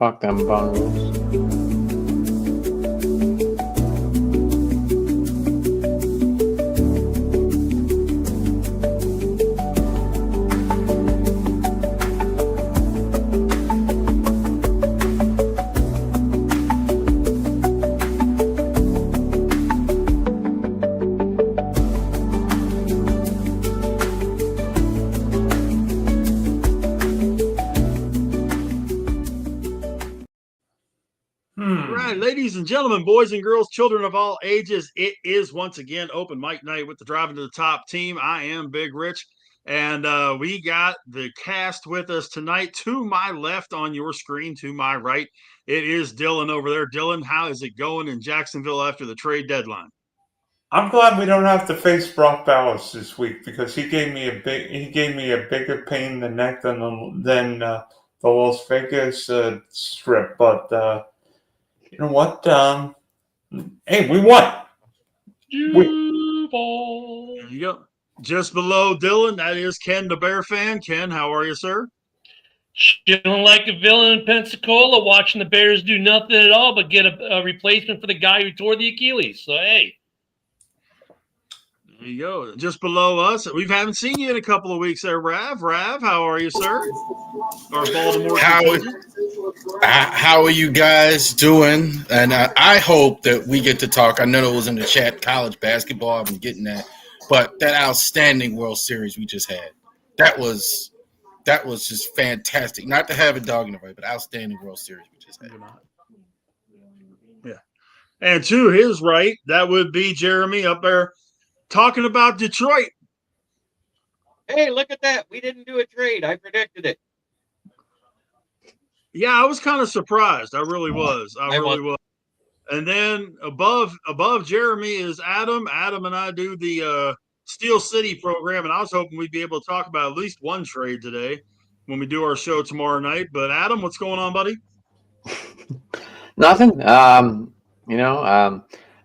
Fuck them Bungles. Ladies and gentlemen, boys and girls, children of all ages, it is once again open mic night with the Driving to the Top team. I am Big Rich, and we got the cast with us tonight. To my left on your screen, to my right, it is Dylan over there. Dylan, how is it going in Jacksonville after the trade deadline? I'm glad we don't have to face Brock Bowers this week because he gave me a bigger pain in the neck than the Las Vegas strip. But you know what? Hey, we won. There you go. Just below Dylan, that is Ken, the Bear fan. Ken, how are you, sir? Chilling like a villain in Pensacola, watching the Bears do nothing at all but get a replacement for the guy who tore the Achilles. So, hey. There you go. Just below us, we haven't seen you in a couple of weeks there, Rav. Rav, how are you, sir? Our Baltimore how are you guys doing? And I hope that we get to talk. I know it was in the chat, college basketball. I've been getting that. But that outstanding World Series we just had, that was just fantastic. Not to have a dog in the fight, but outstanding World Series we just had. Yeah. And to his right, that would be Jeremy up there talking about Detroit. Hey, look at that. We didn't do a trade. I predicted it. Yeah, I was kind of surprised. I really was. I really was. And then above Jeremy is Adam. Adam and I do the Steel City program, and I was hoping we'd be able to talk about at least one trade today when we do our show tomorrow night. But Adam, what's going on, buddy? Nothing.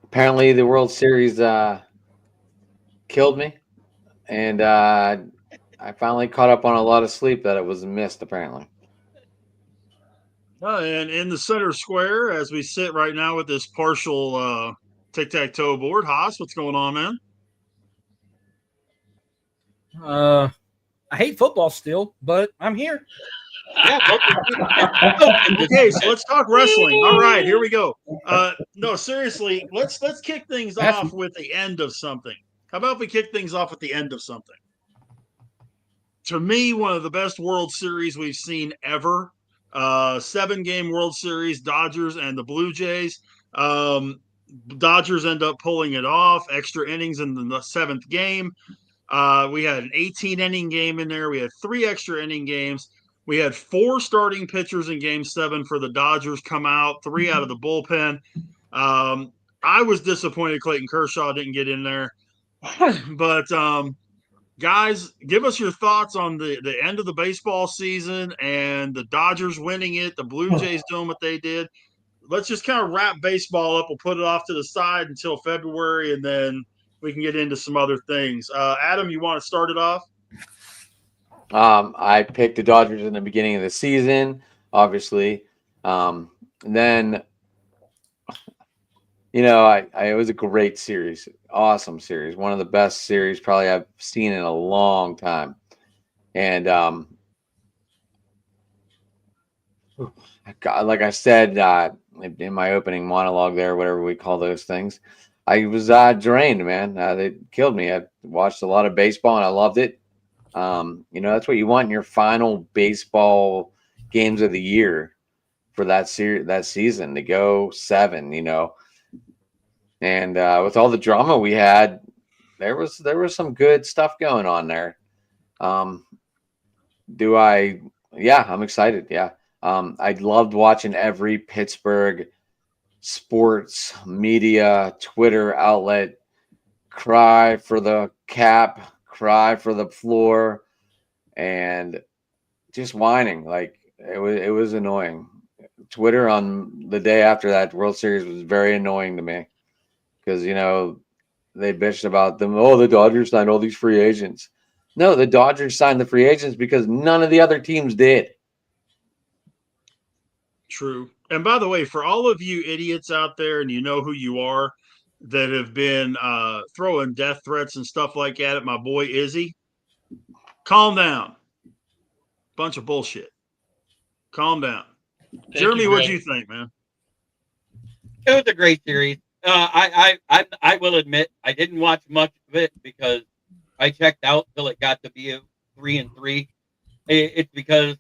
Apparently the World Series killed me, and I finally caught up on a lot of sleep that it was missed, apparently. And in the center square, as we sit right now with this partial tic-tac-toe board, Haas, what's going on, man? I hate football still, but I'm here. Okay, so let's talk wrestling. All right, here we go. No, seriously, let's kick things off with the end of something. How about we kick things off at the end of something? To me, one of the best World Series we've seen ever. 7-game World Series, Dodgers and the Blue Jays. Dodgers end up pulling it off. Extra innings in the 7th game. We had an 18-inning game in there. We had 3 extra inning games. We had 4 starting pitchers in Game 7 for the Dodgers come out, 3 out of the bullpen. I was disappointed Clayton Kershaw didn't get in there. But guys, give us your thoughts on the end of the baseball season and the Dodgers winning it, the Blue Jays doing what they did. Let's just kind of wrap baseball up. We'll put it off to the side until February, and then we can get into some other things. Adam, you want to start it off? I picked the Dodgers in the beginning of the season, obviously. And then, it was a great series. Awesome series. One of the best series probably I've seen in a long time. And like I said in my opening monologue there, whatever we call those things, I was drained, man. They killed me. I watched a lot of baseball, and I loved it. That's what you want in your final baseball games of the year for that season to go 7, And with all the drama we had, there was some good stuff going on there. I'm excited. Yeah. I loved watching every Pittsburgh sports media, Twitter outlet cry for the cap, cry for the floor, and just whining. Like it was annoying. Twitter on the day after that World Series was very annoying to me. Because, they bitched about them. Oh, the Dodgers signed all these free agents. No, the Dodgers signed the free agents because none of the other teams did. True. And by the way, for all of you idiots out there, and you know who you are, that have been throwing death threats and stuff like that at my boy Izzy, calm down. Bunch of bullshit. Calm down. Jeremy, what'd you think, man? It was a great series. I will admit I didn't watch much of it because I checked out till it got to be 3-3. It's because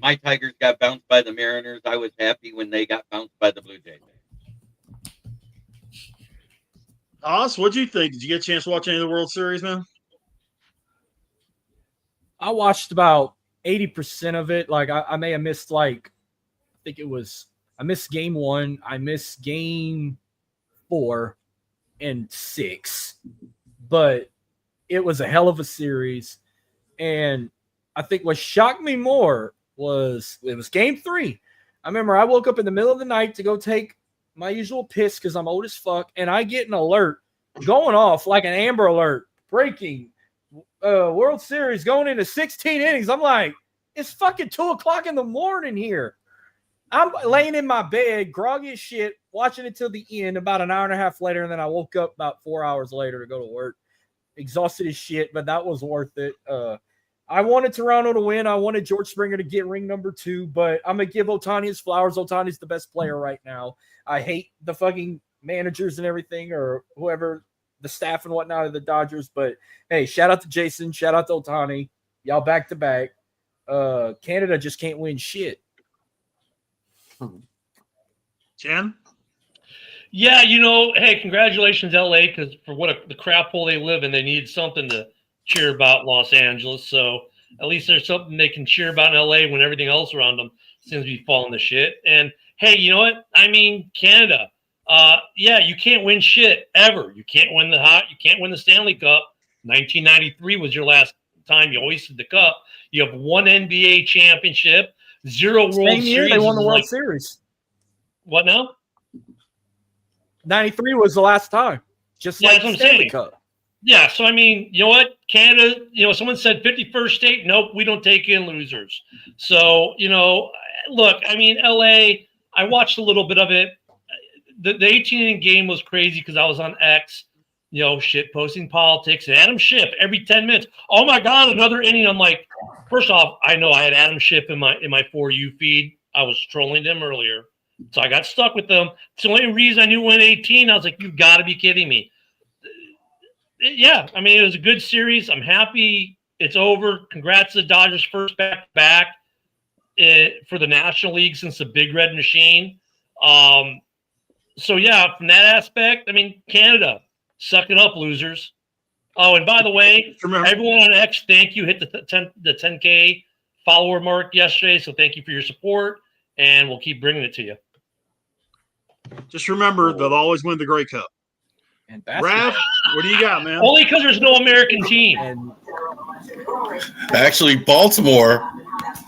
my Tigers got bounced by the Mariners. I was happy when they got bounced by the Blue Jays. Oz, what'd you think? Did you get a chance to watch any of the World Series, man? I watched about 80% of it. Like I may have missed I missed game 1. I missed game 4 and 6, but it was a hell of a series. And I think what shocked me more was it was game 3. I remember I woke up in the middle of the night to go take my usual piss because I'm old as fuck, and I get an alert going off like an Amber Alert, breaking World Series going into 16 innings. I'm like, it's fucking 2:00 in the morning here. I'm laying in my bed, groggy as shit, watching it till the end, about an hour and a half later, and then I woke up about 4 hours later to go to work. Exhausted as shit, but that was worth it. I wanted Toronto to win. I wanted George Springer to get ring number 2, but I'm going to give Ohtani his flowers. Ohtani's the best player right now. I hate the fucking managers and everything, or whoever, the staff and whatnot of the Dodgers, but hey, shout out to Jason, shout out to Ohtani. Y'all back to back. Canada just can't win shit. Jen? Yeah, hey, congratulations, LA, because for the crap hole they live in, they need something to cheer about Los Angeles. So at least there's something they can cheer about in LA when everything else around them seems to be falling to shit. And hey, you know what? I mean, Canada. Yeah, you can't win shit ever. You can't win you can't win the Stanley Cup. 1993 was your last time you hoisted the cup. You have 1 NBA championship, 0 World Same year Series. they won the World Series. What now? 93 was the last time. Just like the Stanley Cup. Yeah, so I mean, you know what? Canada, someone said 51st state. Nope, we don't take in losers. So, look, I mean, LA, I watched a little bit of it. The 18-inning game was crazy because I was on X, shit posting politics. And Adam Schiff every 10 minutes. Oh my God, another inning. I'm like, first off, I know I had Adam Schiff in my For You feed. I was trolling them earlier, so I got stuck with them. It's the only reason I knew when 18. I was like, you've got to be kidding me. Yeah, I mean, it was a good series. I'm happy it's over. Congrats to the Dodgers' first back-to-back for the National League since the Big Red Machine. So, yeah, from that aspect, I mean, Canada, suck it up, losers. Oh, and by the way, everyone on X, thank you. Hit the 10K follower mark yesterday, so thank you for your support, and we'll keep bringing it to you. Just remember, they'll always win the Grey Cup. And Raph, what do you got, man? Only because there's no American team. Actually, Baltimore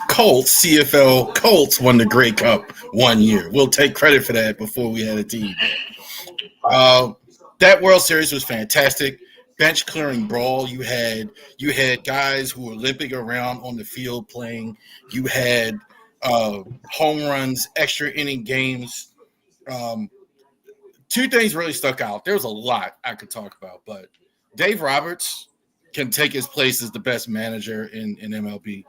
Colts, CFL Colts, won the Grey Cup 1 year. We'll take credit for that before we had a team. That World Series was fantastic. Bench clearing brawl. You had guys who were limping around on the field playing. You had home runs, extra inning games. Two things really stuck out. There was a lot I could talk about, but Dave Roberts can take his place as the best manager in MLB.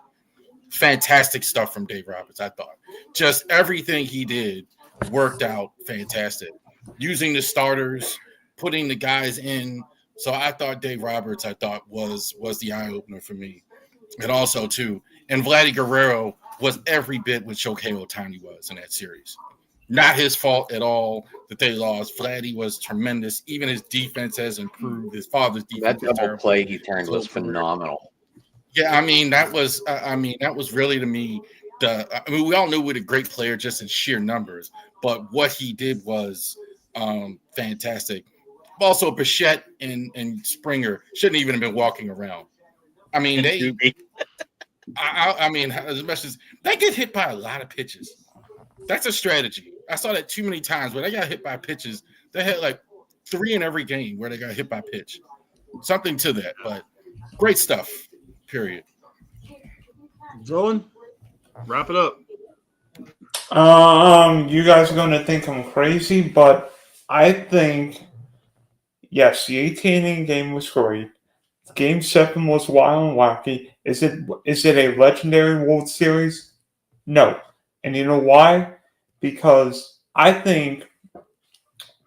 Fantastic stuff from Dave Roberts, I thought. Just everything he did worked out fantastic. Using the starters, putting the guys in. So I thought Dave Roberts, was the eye-opener for me. And also, too, and Vladdy Guerrero was every bit what Shohei Ohtani was in that series. Not his fault at all that they lost. Vladdy was tremendous. Even his defense has improved. His father's defense. That double play he turned was phenomenal. Yeah, I mean that was really to me. We all knew what a great player just in sheer numbers, but what he did was fantastic. Also, Bichette and Springer shouldn't even have been walking around. I mean, I mean, as much as they get hit by a lot of pitches, that's a strategy. I saw that too many times where they got hit by pitches. They had like 3 in every game where they got hit by pitch. Something to that, but great stuff. Period. Dylan, wrap it up. You guys are going to think I'm crazy, but I think, yes, the 18 inning game was great. Game 7 was wild and wacky. Is it a legendary World Series? No. And you know why? Because I think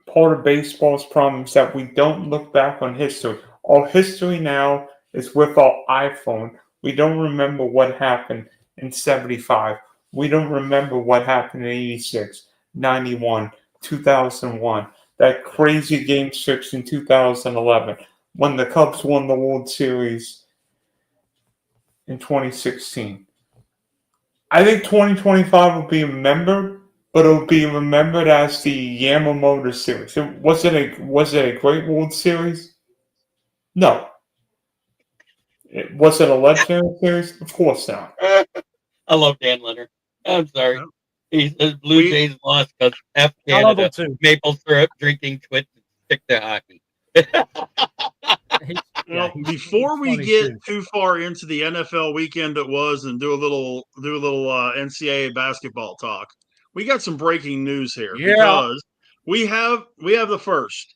part of baseball's problem is that we don't look back on history. Our history now is with our iPhone. We don't remember what happened in 75. We don't remember what happened in 86, 91, 2001, that crazy Game 6 in 2011, when the Cubs won the World Series in 2016. I think 2025 will be remembered, but it'll be remembered as the Yamamoto Series. Was it a great World Series? No. Was it a legendary series? Of course not. I love Dan Leonard. I'm sorry. Yeah. He says Blue Jays lost because F I love him Canada, too. maple syrup, drinking twits, and stick to hockey. Well, he's before we funny, get too. too far into the NFL weekend that was, and do a little NCAA basketball talk, we got some breaking news here Yeah. because we have the first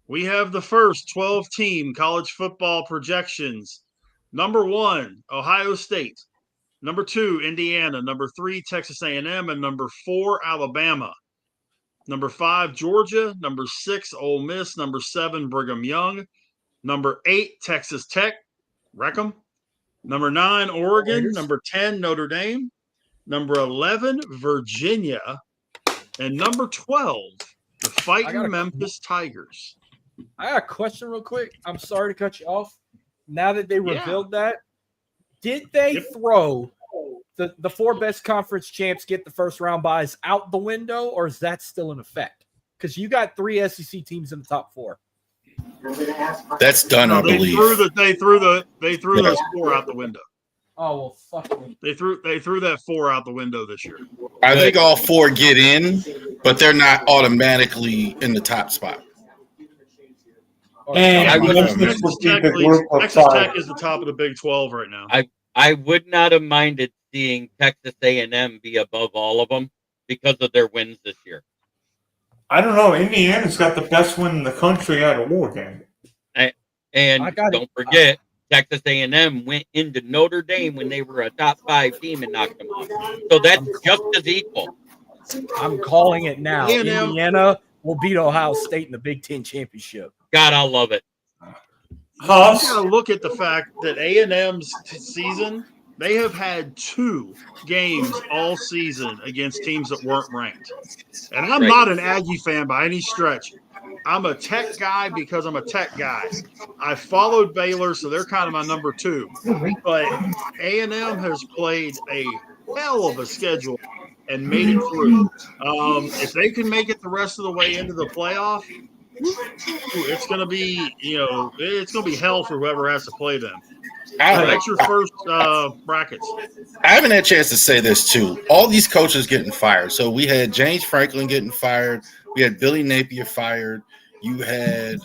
12-team college football projections. Number 1, Ohio State. Number 2, Indiana. Number 3, Texas A&M, and number 4, Alabama. Number 5, Georgia. Number 6, Ole Miss. Number 7, Brigham Young. Number 8, Texas Tech. Wreck 'em. Number 9, Oregon. Raiders. Number 10, Notre Dame. Number 11, Virginia. And number 12, the Fighting Memphis Tigers. I got a question real quick. I'm sorry to cut you off. Now that they revealed that, did they throw the 4 best conference champs get the first round buys out the window, or is that still in effect? Because you got 3 SEC teams in the top 4. That's done, I They believe. threw those 4 out the window. Oh well, fuck me. They threw that 4 out the window this year. I think all 4 get in, but they're not automatically in the top spot. And I would- Memphis would be the group of Texas 5. Tech is the top of the Big 12 right now. I would not have minded seeing Texas A&M be above all of them because of their wins this year. I don't know. Indiana's got the best win in the country out of Oregon. And don't forget, Texas A&M went into Notre Dame when they were a top 5 team and knocked them off. So that's just as equal. I'm calling it now. A&M Indiana will beat Ohio State in the Big Ten championship. God, I love it. You got to look at the fact that A&M's season, they have had 2 games all season against teams that weren't ranked. And I'm not an Aggie fan by any stretch. I'm a Tech guy because I'm a Tech guy. I followed Baylor, so they're kind of my number 2. But A&M has played a hell of a schedule and made it through. If they can make it the rest of the way into the playoff, it's going to be, it's going to be hell for whoever has to play them. That's your first brackets. I haven't had a chance to say this too. All these coaches getting fired. So we had James Franklin getting fired. We had Billy Napier fired. You had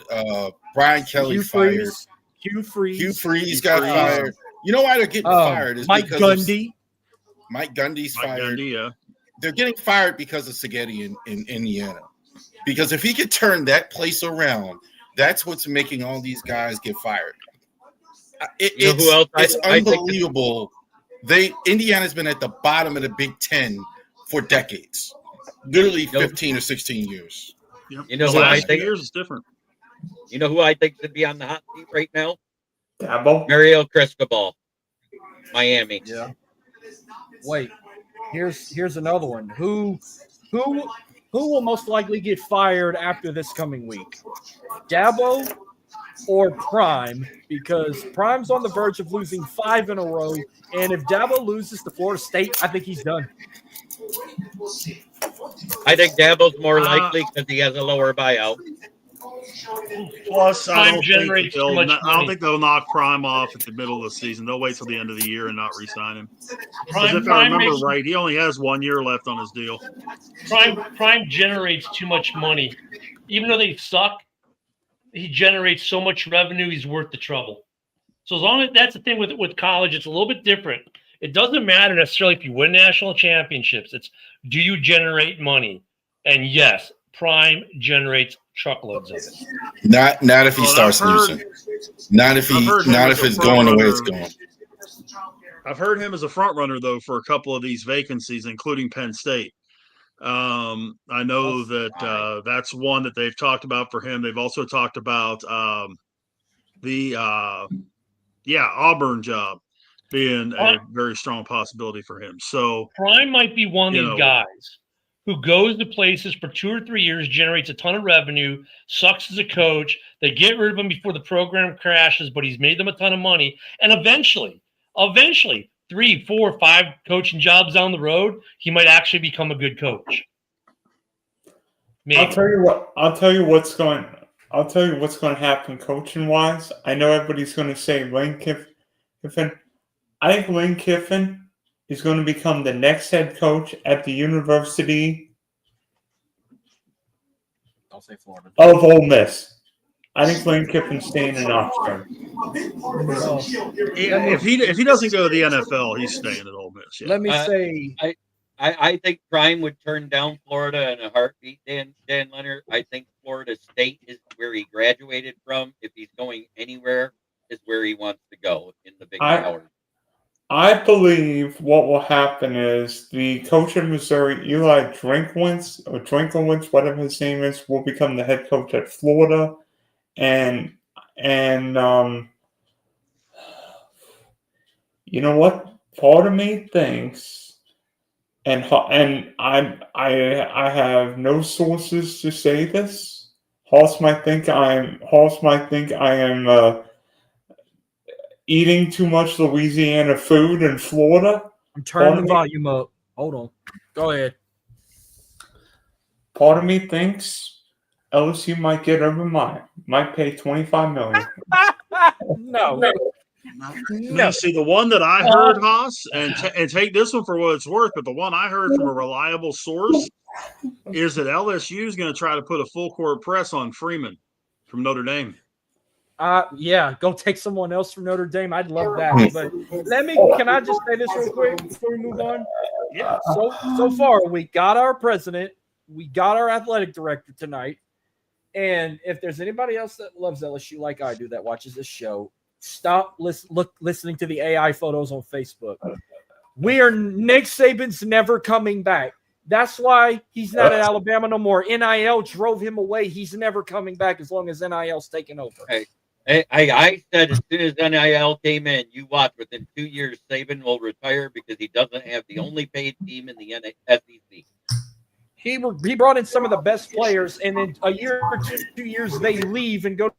Brian Kelly fired. Hugh Freeze got fired. You know why they're getting fired? Is Mike because Gundy. Mike Gundy's fired. Gundy, yeah. They're getting fired because of Spaghetti in Indiana. Because if he could turn that place around, that's what's making all these guys get fired. It's unbelievable. Indiana's been at the bottom of the Big Ten for decades, literally 15 or 16 years. Yep. You know the who I last think 2 years is different. You know who I think should be on the hot seat right now? Dabo? Mario Cristobal, Miami. Yeah. Wait, here's another one. Who will most likely get fired after this coming week? Dabo or Prime? Because Prime's on the verge of losing 5 in a row, and if Dabo loses to Florida State, I think he's done. I think Dabo's more likely because he has a lower buyout. Plus, I don't generates too much money. think they'll knock Prime off at the middle of the season. They'll wait till the end of the year and not re-sign him. Because if I remember right, he only has 1 year left on his deal. Prime generates too much money. Even though they suck, he generates so much revenue, he's worth the trouble. So as long as that's the thing with college, it's a little bit different. It doesn't matter necessarily if you win national championships. It's, do you generate money? And yes, Prime generates truckloads of it. Not if he Well, starts losing. Not if it's going the way it's going. I've heard him as a front runner though for a couple of these vacancies, including Penn State. I know that that's one that they've talked about for him. They've also talked about the Auburn job being a very strong possibility for him. So Prime might be one of these guys who goes to places for 2 or 3 years, generates a ton of revenue, sucks as a coach. They get rid of him before the program crashes, but he's made them a ton of money. And eventually, 3, 4, 5 coaching jobs down the road, he might actually become a good coach. Maybe. I'll tell you what's going to happen coaching wise. I know everybody's going to say Lane Kiffin. I think Lane Kiffin is going to become the next head coach at the University Don't say Florida. of Ole Miss. I think Lane Kiffin's staying in Oxford. If he doesn't go to the NFL, he's staying at Ole Miss. Yeah. Let me say, I think Prime would turn down Florida in a heartbeat, Dan Leonard. I think Florida State is where he graduated from. If he's going anywhere, is where he wants to go in the Big Hour. I believe what will happen is the coach of Missouri, Eli Drinkwitz, whatever his name is, will become the head coach at Florida, and you know what? Part of me thinks, and I have no sources to say this. Hoss might think I am eating too much Louisiana food in Florida. I'm turning the volume up. Hold on. Go ahead. Part of me thinks LSU might get over mine. Might pay $25 million. No, see, the one that I heard, Haas, and take this one for what it's worth, but the one I heard from a reliable source is that LSU is going to try to put a full court press on Freeman from Notre Dame. Yeah, go take someone else from Notre Dame. I'd love that. But can I just say this real quick before we move on? Yeah. So far, we got our president, we got our athletic director tonight. And if there's anybody else that loves LSU like I do that watches this show, stop listening to the AI photos on Facebook. Nick Saban's never coming back. That's why he's not at Alabama no more. NIL drove him away. He's never coming back as long as NIL's taking over. I said as soon as NIL came in, you watch, within 2 years, Saban will retire because he doesn't have the only paid team in the SEC. He brought in some of the best players, and then a year or 2 years, they leave and go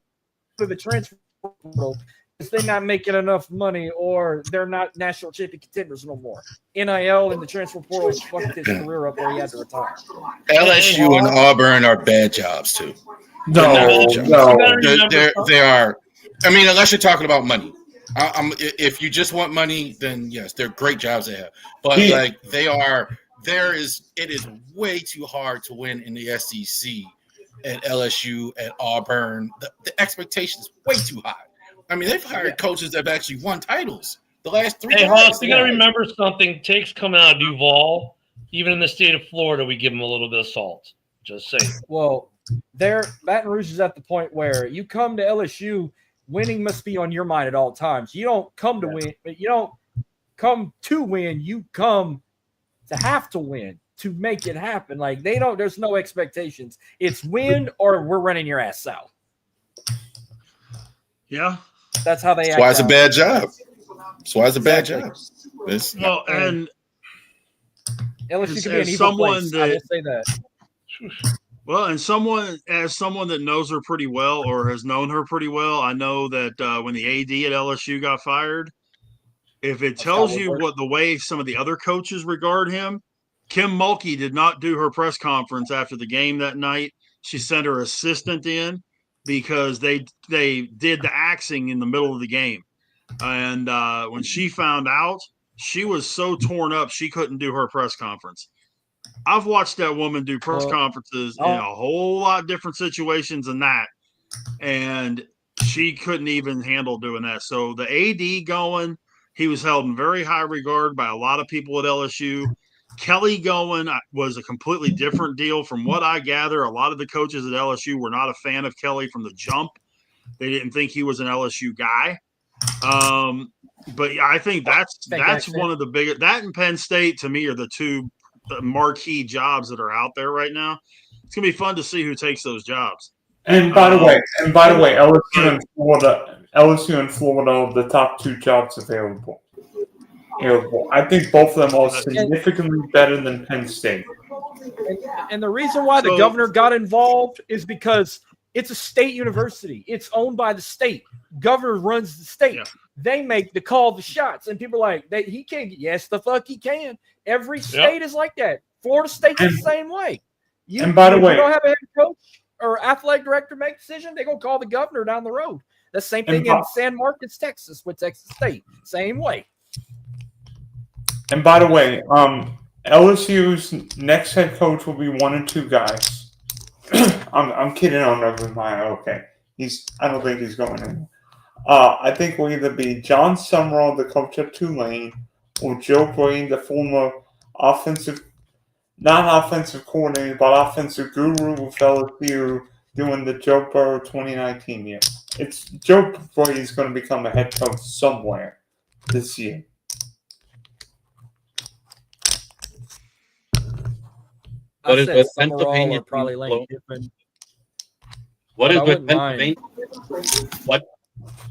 to the transfer portal because they're not making enough money or they're not national champion contenders no more. NIL and the transfer portal fucked his career up where he had to retire. LSU and Auburn are bad jobs, too. No. They are. I mean, unless you're talking about money. If you just want money, then yes, they're great jobs they have. But it is way too hard to win in the SEC at LSU, at Auburn. The expectation is way too high. I mean, they've hired coaches that have actually won titles the last 3 years. Hey, Hoss, you got to remember something. Takes coming out of Duval. Even in the state of Florida, we give them a little bit of salt. Just saying. Well, Baton Rouge is at the point where you come to LSU, winning must be on your mind at all times. You don't come to win, but you don't come to win. You come to have to win to make it happen. Like there's no expectations. It's win or we're running your ass out. Yeah. That's how they act. That's why it's a bad job. That's why it's a bad job. Well, and LSU can be an evil place. I will say that. Well, and someone that knows her pretty well or has known her pretty well, I know that when the AD at LSU got fired, if it tells you what the way some of the other coaches regard him, Kim Mulkey did not do her press conference after the game that night. She sent her assistant in because they did the axing in the middle of the game. And when she found out, she was so torn up she couldn't do her press conference. I've watched that woman do press conferences in a whole lot different situations than that, and she couldn't even handle doing that. So the AD going, He was held in very high regard by a lot of people at LSU. Kelly going was a completely different deal. From what I gather, a lot of the coaches at LSU were not a fan of Kelly from the jump. They didn't think he was an LSU guy. But I think that's one of the biggest. That and Penn State, to me, are the two marquee jobs that are out there right now. It's gonna be fun to see who takes those jobs. And by the way, LSU and Florida are the top two jobs available. I think both of them are significantly better than Penn State. And the reason why the governor got involved is because it's a state university. It's owned by the state. Governor runs the state. Yeah. They make the call the shots. And people are like, he can't. Yes, the fuck he can. Every state is like that. Florida State's the same way. By the way, you don't have a head coach or athletic director make a decision, they're going to call the governor down the road. The same thing in San Marcos, Texas, with Texas State. Same way. And by the way, LSU's next head coach will be one of two guys. I'm kidding on Urban Meyer. Okay, I don't think he's going anywhere. I think will either be John Summerall, the coach of Tulane, or Joe Brady, the former not offensive coordinator, but offensive guru with LSU, doing the Joe Burrow 2019 year. It's Joe Brady's going to become a head coach somewhere this year. What is with Pennsylvania? Probably Lane Kiffin. What is with Pennsylvania?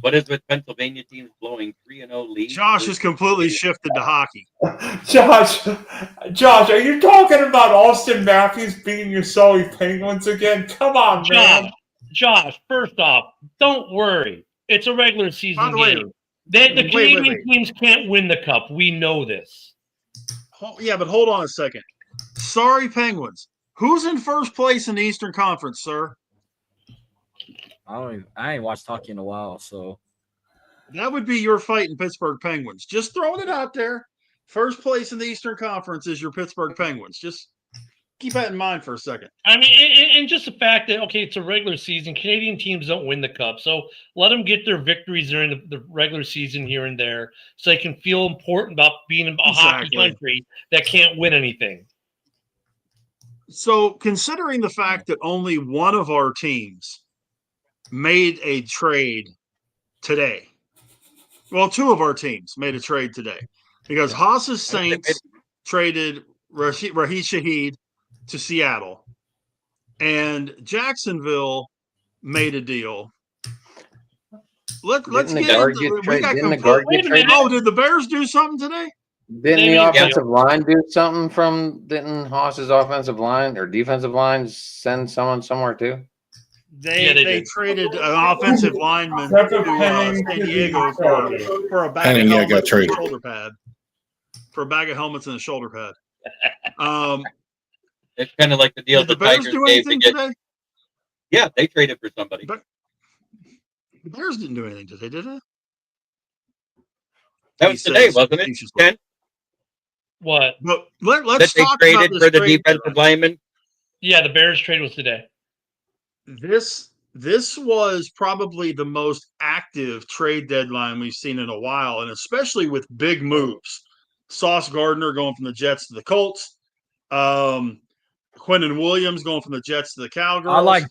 What is with Pennsylvania teams blowing 3-0 leads? Josh has completely shifted to hockey. Josh, are you talking about Austin Matthews beating your Surrey Penguins again? Come on, man. Josh, first off, don't worry. It's a regular season game. The Canadian teams can't win the cup. We know this. Yeah, but hold on a second. Sorry, Penguins. Who's in first place in the Eastern Conference, sir? I ain't watched hockey in a while, so that would be your fighting Pittsburgh Penguins. Just throwing it out there. First place in the Eastern Conference is your Pittsburgh Penguins. Just keep that in mind for a second. I mean, and just the fact that, okay, it's a regular season. Canadian teams don't win the cup, so let them get their victories during the regular season here and there so they can feel important about being a hockey country that can't win anything. So considering the fact that only one of our teams made a trade today. Well, two of our teams made a trade today because Haas's Saints traded Rashid Shaheed to Seattle, and Jacksonville made a deal. Let's get into it. We got Oh, did the Bears do something today? Didn't the offensive line do something didn't Haas's offensive line or defensive line send someone somewhere too? They traded an offensive lineman to San Diego for a bag of helmets and a shoulder pad. For a bag of helmets and a shoulder pad. It's kind of like the deal the Bears do anything today? Yeah, they traded for somebody. But the Bears didn't do anything today, did they? That was today, wasn't it, Ken? What? But let's talk about this for the defensive lineman. Yeah, the Bears trade was today. This was probably the most active trade deadline we've seen in a while, and especially with big moves. Sauce Gardner going from the Jets to the Colts. Quinnen Williams going from the Jets to the Cowgirls. I like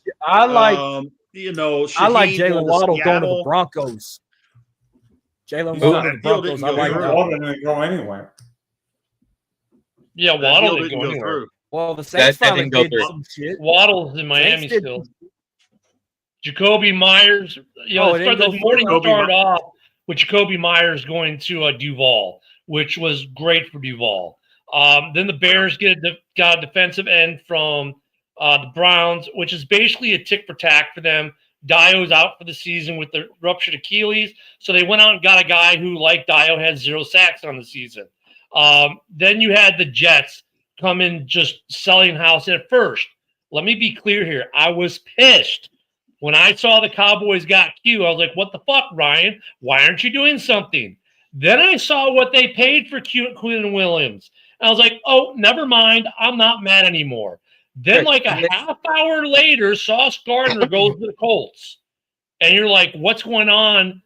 Jalen Waddle going to the Broncos. Jalen Waddle to the Broncos. I like that. Waddle didn't go anywhere. Yeah, Waddle didn't go anywhere. Well, the Saints finally did some shit. Waddle's in Miami still. Jacoby Myers. The morning started off with Jacoby Myers going to Duval, which was great for Duval. Then the Bears got a defensive end from the Browns, which is basically a tick for tack for them. Dio's out for the season with the ruptured Achilles, so they went out and got a guy who, like Dio, had 0 sacks on the season. Then you had the Jets come in just selling house. At first, let me be clear here. I was pissed when I saw the Cowboys got Q. I was like, what the fuck, Ryan? Why aren't you doing something? Then I saw what they paid for Quinnen Williams. And I was like, oh, never mind. I'm not mad anymore. Then like a half hour later, Sauce Gardner goes to the Colts. And you're like, what's going on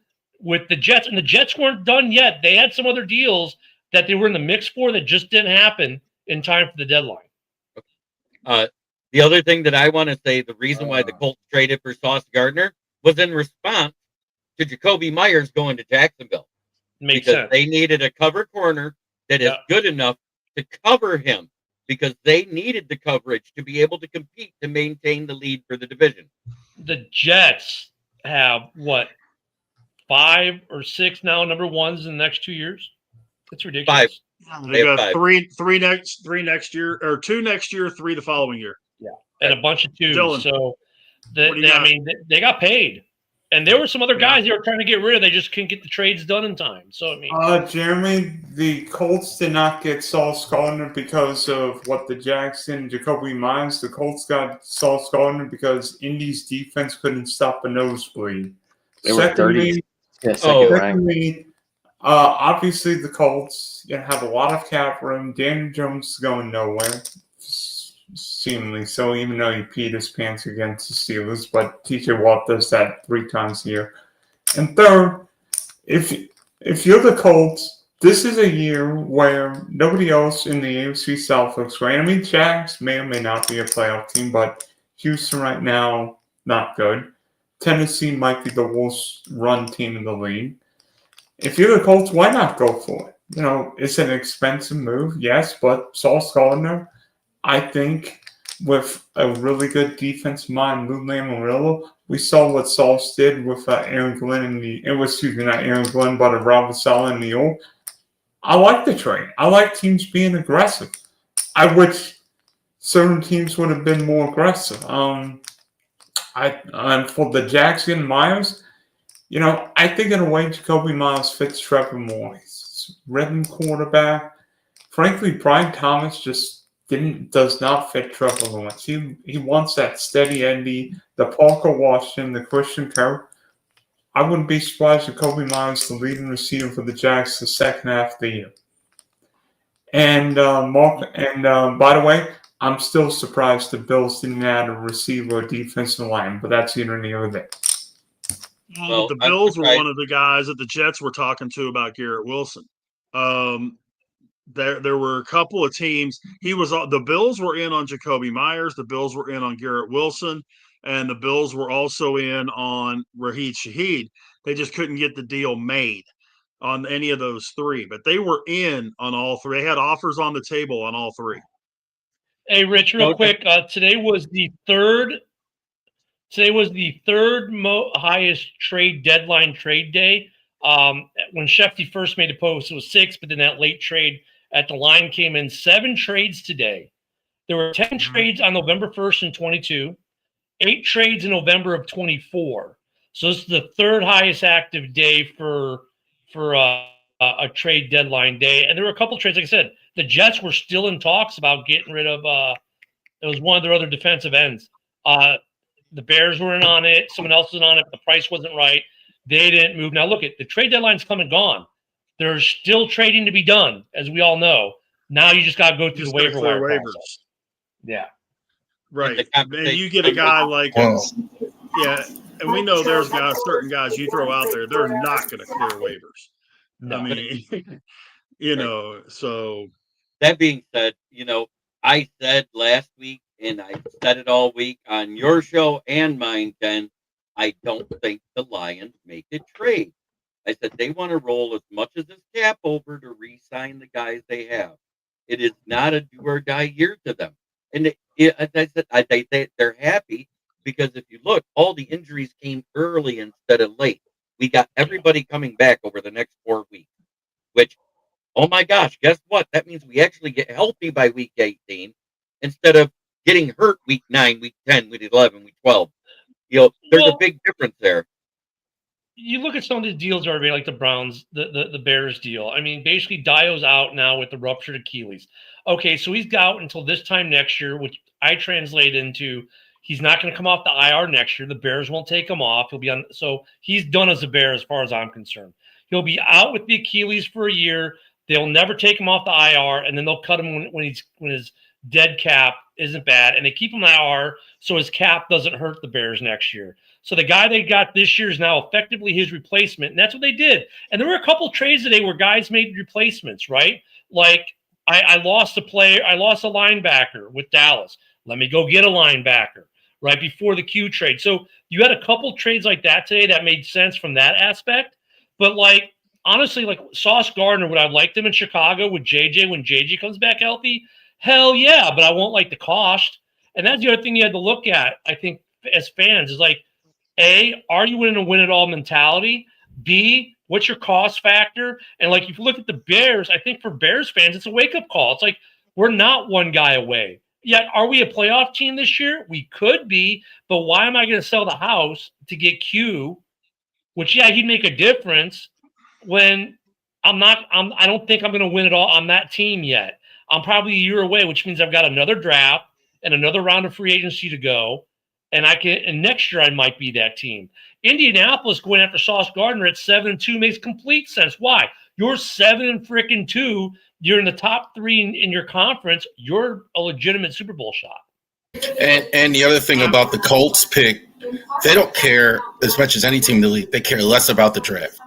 with the Jets, and the Jets weren't done yet. They had some other deals that they were in the mix for that just didn't happen in time for the deadline. The other thing that I want to say, the reason why the Colts traded for Sauce Gardner was in response to Jacoby Myers going to Jacksonville. Makes because sense. they needed a cover corner that is good enough to cover him because they needed the coverage to be able to compete to maintain the lead for the division. The Jets have what, 5 or 6 now number ones in the next 2 years? It's ridiculous. 5. They got 5. three next year, or 2 next year, 3 the following year. Yeah, and a bunch of 2s. Dylan, so what do you got? I mean, they got paid, and there were some other guys they were trying to get rid of. They just couldn't get the trades done in time. So I mean, Jeremy, the Colts did not get Sauce Gardner because of what the Jackson Jacoby Myers. The Colts got Sauce Gardner because Indy's defense couldn't stop a nosebleed. They were 30. Secondly, obviously the Colts have a lot of cap room. Daniel Jones is going nowhere, seemingly so, even though he peed his pants against the Steelers. But TJ Watt does that 3 times a year. And third, if you're the Colts, this is a year where nobody else in the AFC South looks great. I mean, Jags may or may not be a playoff team, but Houston right now, not good. Tennessee might be the worst run team in the league. If you're the Colts, why not go for it? You know, it's an expensive move, yes, but Sauce Gardner, I think, with a really good defensive mind, Lou Lamoriello, we saw what Sauce did with Aaron Glenn not Aaron Glenn, but Robert Saleh in New York. I like the trade. I like teams being aggressive. I wish certain teams would have been more aggressive. For the Jackson Myers, you know, I think in a way Jacoby Myers fits Trevor more. He's rhythm quarterback. Frankly, Brian Thomas just does not fit Trevor Lawrence. He wants that steady Andy, the Parker Washington, the Christian Kirk. I wouldn't be surprised if Jacoby Myers the leading receiver for the Jags the second half of the year. And by the way, I'm still surprised the Bills didn't add a receiver or defensive line, but that's either the other day. Well, the Bills were one of the guys that the Jets were talking to about Garrett Wilson. There were a couple of teams. The Bills were in on Jacoby Myers. The Bills were in on Garrett Wilson, and the Bills were also in on Raheem Shaheed. They just couldn't get the deal made on any of those 3, but they were in on all 3. They had offers on the table on all 3. Hey, Rich, real quick. Today was the third highest trade deadline trade day. When Shefty first made a post, it was 6, but then that late trade at the line came in 7 trades today. There were 10 trades on November 1st and 22, 8 trades in November of 24. So this is the 3rd highest active day for a trade deadline day. And there were a couple trades, like I said, the Jets were still in talks about getting rid of it was one of their other defensive ends. The Bears were in on it. Someone else was in on it. But the price wasn't right. They didn't move. Now, look, the trade deadline's come and gone. There's still trading to be done, as we all know. Now you just got to go through the waiver wire process. Yeah. Right. And you get a guy like and we know there's certain guys you throw out there, they're not going to clear waivers. No. I mean, so. That being said, I said last week, and I said it all week on your show and mine, Ken, I don't think the Lions make a trade. I said they want to roll as much as this cap over to re-sign the guys they have. It is not a do or die year to them. And as I said, they're happy because if you look, all the injuries came early instead of late. We got everybody coming back over the next 4 weeks, which, oh my gosh, guess what? That means we actually get healthy by week 18 instead of getting hurt week 9, week 10, week 11, week 12. There's a big difference there. You look at some of the deals already, like the Browns, the Bears deal. I mean, basically, Dio's out now with the ruptured Achilles. Okay, so he's out until this time next year, which I translate into he's not going to come off the IR next year. The Bears won't take him off. He'll be on. So he's done as a Bear as far as I'm concerned. He'll be out with the Achilles for a year. They'll never take him off the IR, and then they'll cut him when his dead cap isn't bad, and they keep him at IR so his cap doesn't hurt the Bears next year. So the guy they got this year is now effectively his replacement, and that's what they did. And there were a couple trades today where guys made replacements, right? Like I lost a linebacker with Dallas. Let me go get a linebacker right before the Q trade. So you had a couple trades like that today that made sense from that aspect. But like honestly, like Sauce Gardner, would I like them in Chicago with JJ when JJ comes back healthy? Hell yeah, but I won't like the cost. And that's the other thing you had to look at, I think, as fans is like, A, are you in a win it all mentality? B, what's your cost factor? And like if you look at the Bears, I think for Bears fans, it's a wake-up call. It's like we're not one guy away. Yet, are we a playoff team this year? We could be, but why am I going to sell the house to get Q? Which, yeah, he'd make a difference when I don't think I'm going to win it all on that team yet. I'm probably a year away, which means I've got another draft and another round of free agency to go. And next year I might be that team. Indianapolis going after Sauce Gardner at 7-2 makes complete sense. Why? You're 7-2. You're in the top 3 in your conference. You're a legitimate Super Bowl shot. And the other thing about the Colts pick, they don't care as much as any team in the league. They care less about the draft.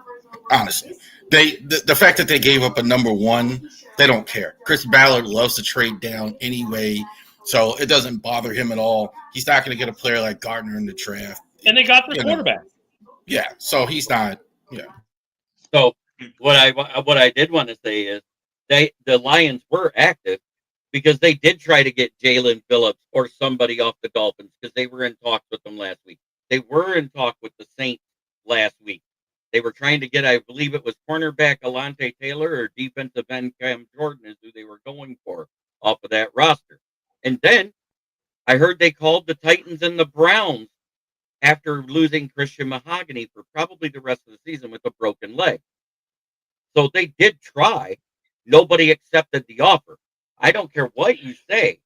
Honestly, the fact that they gave up a number 1, they don't care. Chris Ballard loves to trade down anyway, so it doesn't bother him at all. He's not going to get a player like Gardner in the draft. And they got their quarterback. Yeah, so he's not. Yeah. So what I did want to say is the Lions were active because they did try to get Jalen Phillips or somebody off the Dolphins because they were in talks with them last week. They were in talk with the Saints last week. They were trying to get, I believe it was cornerback Alante Taylor or defensive end Cam Jordan is who they were going for off of that roster. And then I heard they called the Titans and the Browns after losing Christian Mahogany for probably the rest of the season with a broken leg. So they did try. Nobody accepted the offer. I don't care what you say.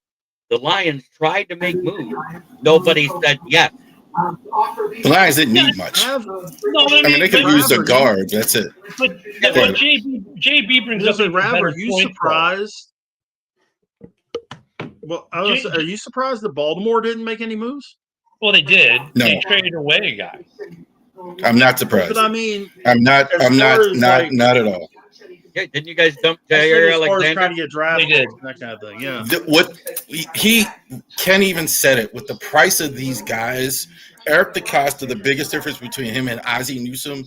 The Lions tried to make moves. Nobody said yes. The Lions didn't need much. I mean, they could use a guard. That's it. But JB brings up a better Are you point, surprised? Well, are you surprised that Baltimore didn't make any moves? Well, they did. No. They traded away a guy. I'm not surprised. But I mean, I'm not at all. Yeah, didn't you guys dump as Jair far as trying Alexander? to get drafted, They did. that kind of thing. Yeah. What Ken even said it with the price of these guys. Eric DeCosta, the biggest difference between him and Ozzie Newsome,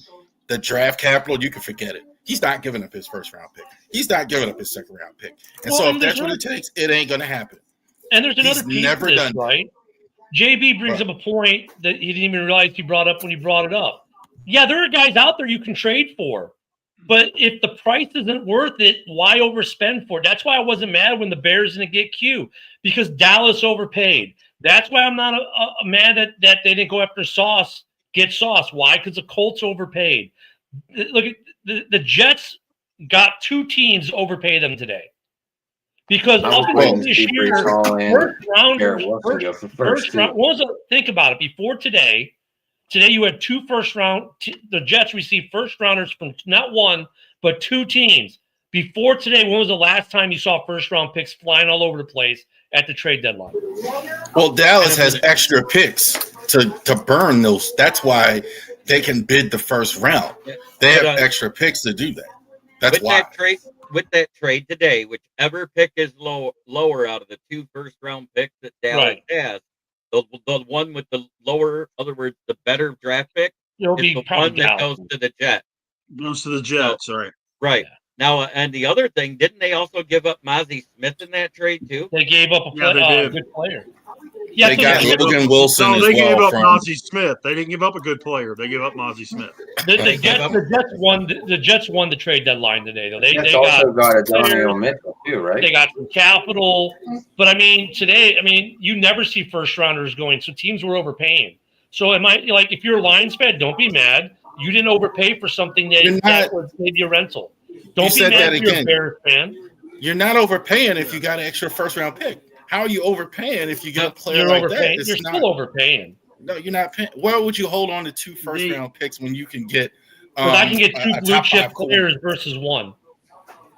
the draft capital, you can forget it. He's not giving up his first round pick. He's not giving up his second round pick. And so if that's what it takes, it ain't going to happen. And there's another piece never to this, done that. right? JB brings up a point that he didn't even realize he brought up when he brought it up. Yeah, there are guys out there you can trade for. But if the price isn't worth it, why overspend for it? That's why I wasn't mad when the Bears didn't get Q, because Dallas overpaid. That's why I'm not mad that they didn't go after get Sauce. Why? Because the Colts overpaid. Look, the Jets got 2 teams overpay them today. Because up until this year, think about it. Before today you had 2 first round. The Jets received first rounders from not 1, but 2 teams. Before today, when was the last time you saw first round picks flying all over the place at the trade deadline? Well, Dallas has extra picks to burn those. That's why they can bid the first round. They have extra picks to do that. That's why. With that trade today, whichever pick is lower out of the 2 first round picks that Dallas has, the one with the lower, in other words, the better draft pick, It'll is be the one that Dallas. goes to the Jets. Goes to the Jets, right? Right. Yeah. Now, and the other thing, didn't they also give up Mozzie Smith in that trade too? They gave up a good player. Yeah, they got Logan Wilson. No, they gave up from Mozzie Smith. They didn't give up a good player. They gave up Mozzie Smith. The Jets won the trade deadline today, though. They also got a Donnell Mitchell too, right? They got some capital, but today, you never see first rounders going. So teams were overpaying. So if you're a Lions fan, don't be mad. You didn't overpay for something that was maybe a rental. Don't be mad if you're a Bears fan. You're not overpaying if you got an extra first round pick. How are you overpaying if you get a player like that? You're still overpaying. No, you're not paying. Why would you hold on to 2 first round picks when you can get? Because I can get 2 blue chip players versus 1.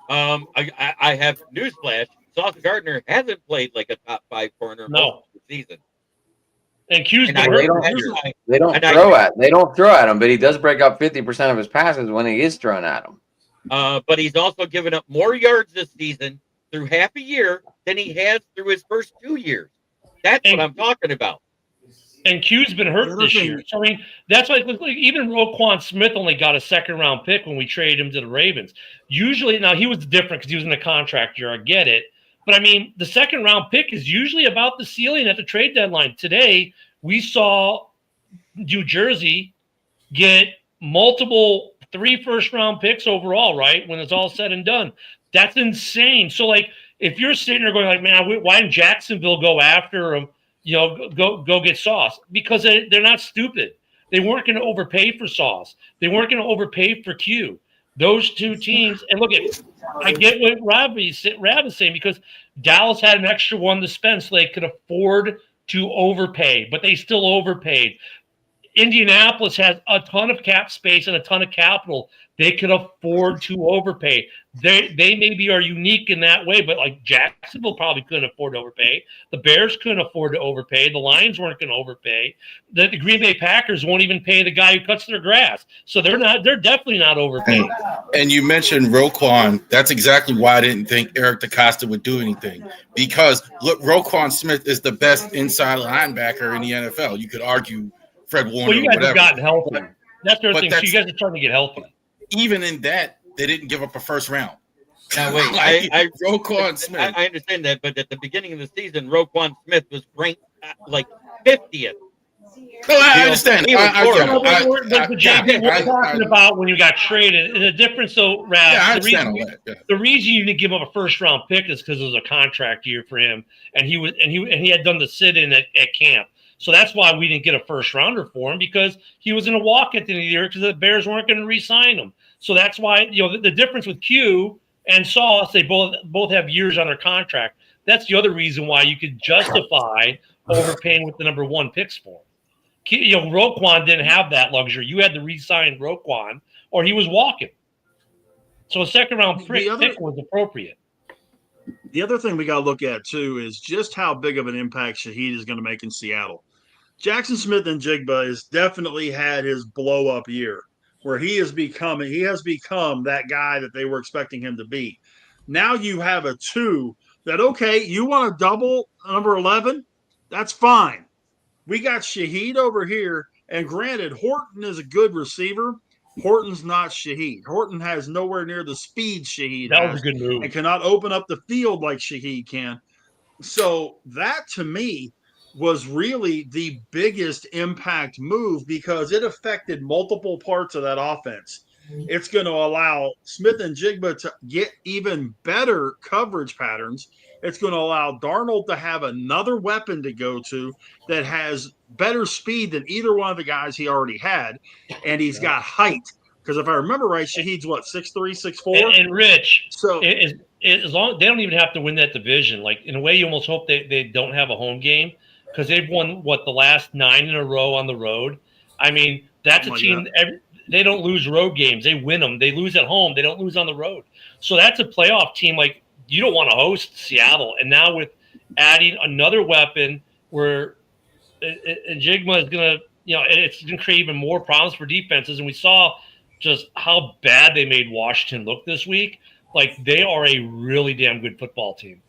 I have newsflash. Sauce Gardner hasn't played like a top 5 corner most of the season. And Q's And been I- hurt don't- this year. They don't throw at him, but he does break up 50% of his passes when he is thrown at him. But he's also given up more yards this season through half a year than he has through his first 2 years. That's what I'm talking about. And Q's been hurt this year. So, I mean, that's why like, even Roquan Smith only got a second-round pick when we traded him to the Ravens. Usually, now he was different because he was in a contract year. I get it. But, I mean, the second-round pick is usually about the ceiling at the trade deadline. Today, we saw New Jersey get multiple 3 first-round picks overall, right, when it's all said and done. That's insane. So, like, if you're sitting there going like, man, why didn't Jacksonville go after him? Go get Sauce, because they're not stupid. They weren't going to overpay for Sauce. They weren't going to overpay for Q. Those two teams, and look at, I get what Rob is saying, because Dallas had an extra one to spend, so they could afford to overpay, but they still overpaid. Indianapolis has a ton of cap space and a ton of capital. They could afford to overpay. They maybe are unique in that way, but like Jacksonville probably couldn't afford to overpay. The Bears couldn't afford to overpay. The Lions weren't going to overpay. The Green Bay Packers won't even pay the guy who cuts their grass. So they're definitely not overpaying. And you mentioned Roquan. That's exactly why I didn't think Eric DeCosta would do anything. Because look, Roquan Smith is the best inside linebacker in the NFL. You could argue Fred Warner. Well, you guys or whatever. have gotten healthy. That's the other thing. So that's- you guys are trying to get healthy. Even in that, they didn't give up a first round. Now, wait, Roquan Smith. I understand that, but at the beginning of the season, Roquan Smith was ranked like 50th. No, I understand. He was horrible. We're talking about when you got traded. And the difference, though, Rab, Yeah, I understand all that. Yeah. the reason you didn't give up a first round pick is because it was a contract year for him, and he had done the sit in at camp. So that's why we didn't get a first rounder for him, because he was in a walk at the end of the year because the Bears weren't going to re-sign him. So that's why, the difference with Q and Sauce, they both have years on their contract. That's the other reason why you could justify overpaying with the number 1 picks for him. Roquan didn't have that luxury. You had to re-sign Roquan or he was walking. So a second round pick was appropriate. The other thing we got to look at, too, is just how big of an impact Shaheed is going to make in Seattle. Jackson Smith and Jigba has definitely had his blow-up year where he has become that guy that they were expecting him to be. Now you have a 2 that, okay, you want to double number 11? That's fine. We got Shaheed over here, and granted, Horton is a good receiver. Horton's not Shaheed. Horton has nowhere near the speed Shaheed That has was a good move. and cannot open up the field like Shaheed can. So that, to me, was really the biggest impact move because it affected multiple parts of that offense. It's going to allow Smith and Jigba to get even better coverage patterns. It's going to allow Darnold to have another weapon to go to that has better speed than either one of the guys he already had. And he's got height. Because if I remember right, Shaheed's what, 6'3", 6'4"? And Rich, so as long they don't even have to win that division. Like, in a way, you almost hope they don't have a home game because they've won, the last 9 in a row on the road. I mean, that's a team they don't lose road games. They win them. They lose at home. They don't lose on the road. So that's a playoff team. Like, you don't want to host Seattle. And now with adding another weapon where Jigma is going to, it's going to create even more problems for defenses. And we saw just how bad they made Washington look this week. Like, they are a really damn good football team.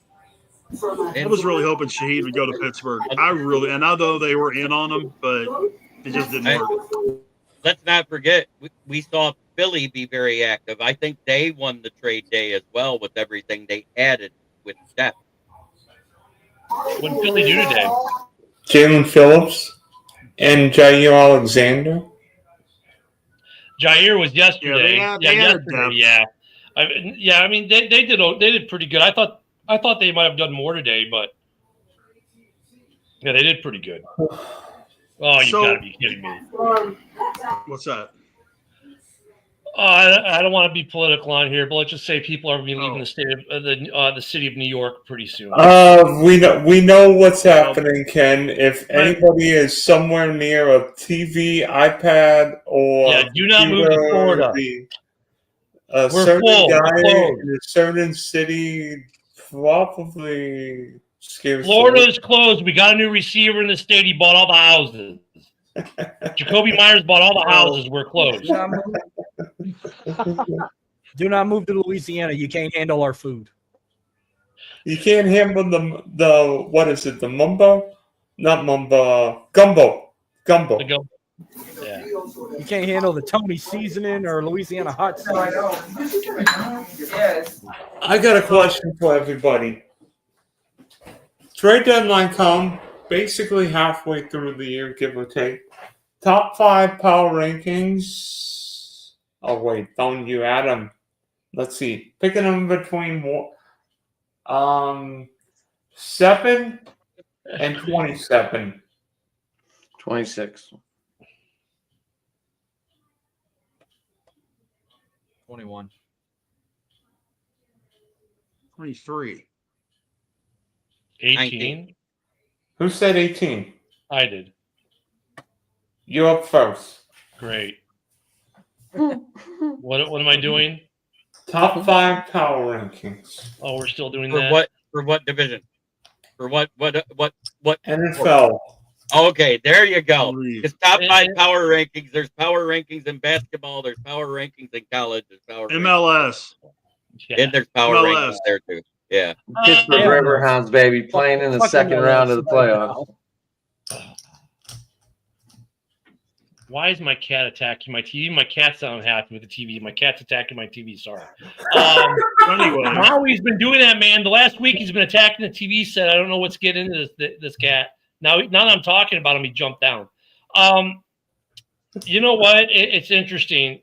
I was really hoping Shaheed would go to Pittsburgh. And I know they were in on him, but it just didn't work. Let's not forget, we saw Philly be very active. I think they won the trade day as well with everything they added with depth. What did Philly do today? Jalen Phillips and Jair Alexander. Jair was yesterday. Yeah. I mean, they did pretty good. I thought they might have done more today, but yeah, they did pretty good. Oh, you gotta be kidding me! What's that? I don't want to be political on here, but let's just say people are going to be leaving the state of the city of New York pretty soon. We know what's happening, Ken. If anybody is somewhere near a TV, iPad, or do not move to Florida. A We're certain full. guy in a certain city probably scares. Florida's closed. We got a new receiver in the state. He bought all the houses. Jacoby Myers bought all the houses. We're closed. Do not move to Louisiana. You can't handle our food. You can't handle the what is it? The mumbo? Not mumbo. Gumbo. Gumbo. The go- Yeah. You can't handle the Tony seasoning or Louisiana hot sauce. Yes. I got a question for everybody. Trade deadline come basically halfway through the year, give or take. Top 5 power rankings. Oh wait, don't you add them? Let's see. Pick a number between 7 and 27. 26. 21. 23. 18. Who said 18? I did. You're up first. Great. What am I doing? Top 5 power rankings. Oh, we're still doing For that. what? For what division? For what? NFL. Okay, there you go. Three. It's top 5 power rankings. There's power rankings in basketball. There's power rankings in college. There's power rankings. MLS. Yeah. And there's power MLS. rankings there too. Yeah. Pittsburgh Yeah. Riverhounds, baby, playing in the Fucking second round of the MLS. playoffs. Why is my cat attacking my TV? My cat's not happy with the TV. My cat's attacking my TV. Sorry. Anyway, Maui's been doing that, man. The last week he's been attacking the TV set. I don't know what's getting into this cat. Now that I'm talking about him, he jumped down. You know what? It's interesting.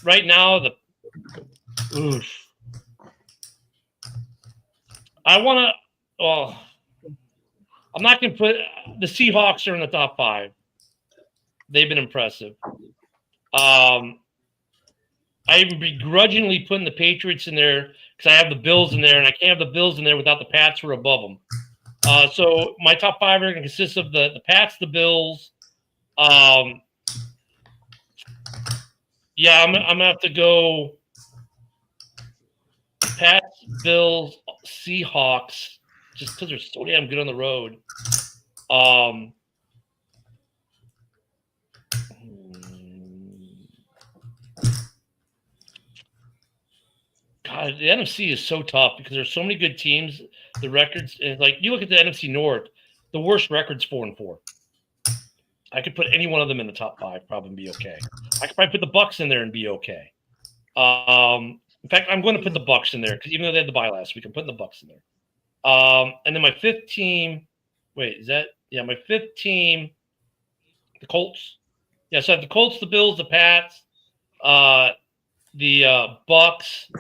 Right now, I want to. Well, I'm not going to put the Seahawks are in the top 5. They've been impressive. I even begrudgingly putting the Patriots in there because I have the Bills in there, and I can't have the Bills in there without the Pats who are above them. So my top 5 are going to consist of the Pats, the Bills. Yeah, I'm gonna have to go Pats, Bills, Seahawks, just because they're so damn good on the road. God, the NFC is so tough because there's so many good teams. The records, and like you look at the NFC North, the worst record's 4-4. I could put any one of them in the top 5, probably and be okay. I could probably put the Bucks in there and be okay. In fact, I'm going to put the Bucks in there because even though they had the bye last week, I'm putting the Bucks in there. And then my 5th team. Wait, is that my 5th team? The Colts. Yeah, so I have the Colts, the Bills, the Pats, the Bucks,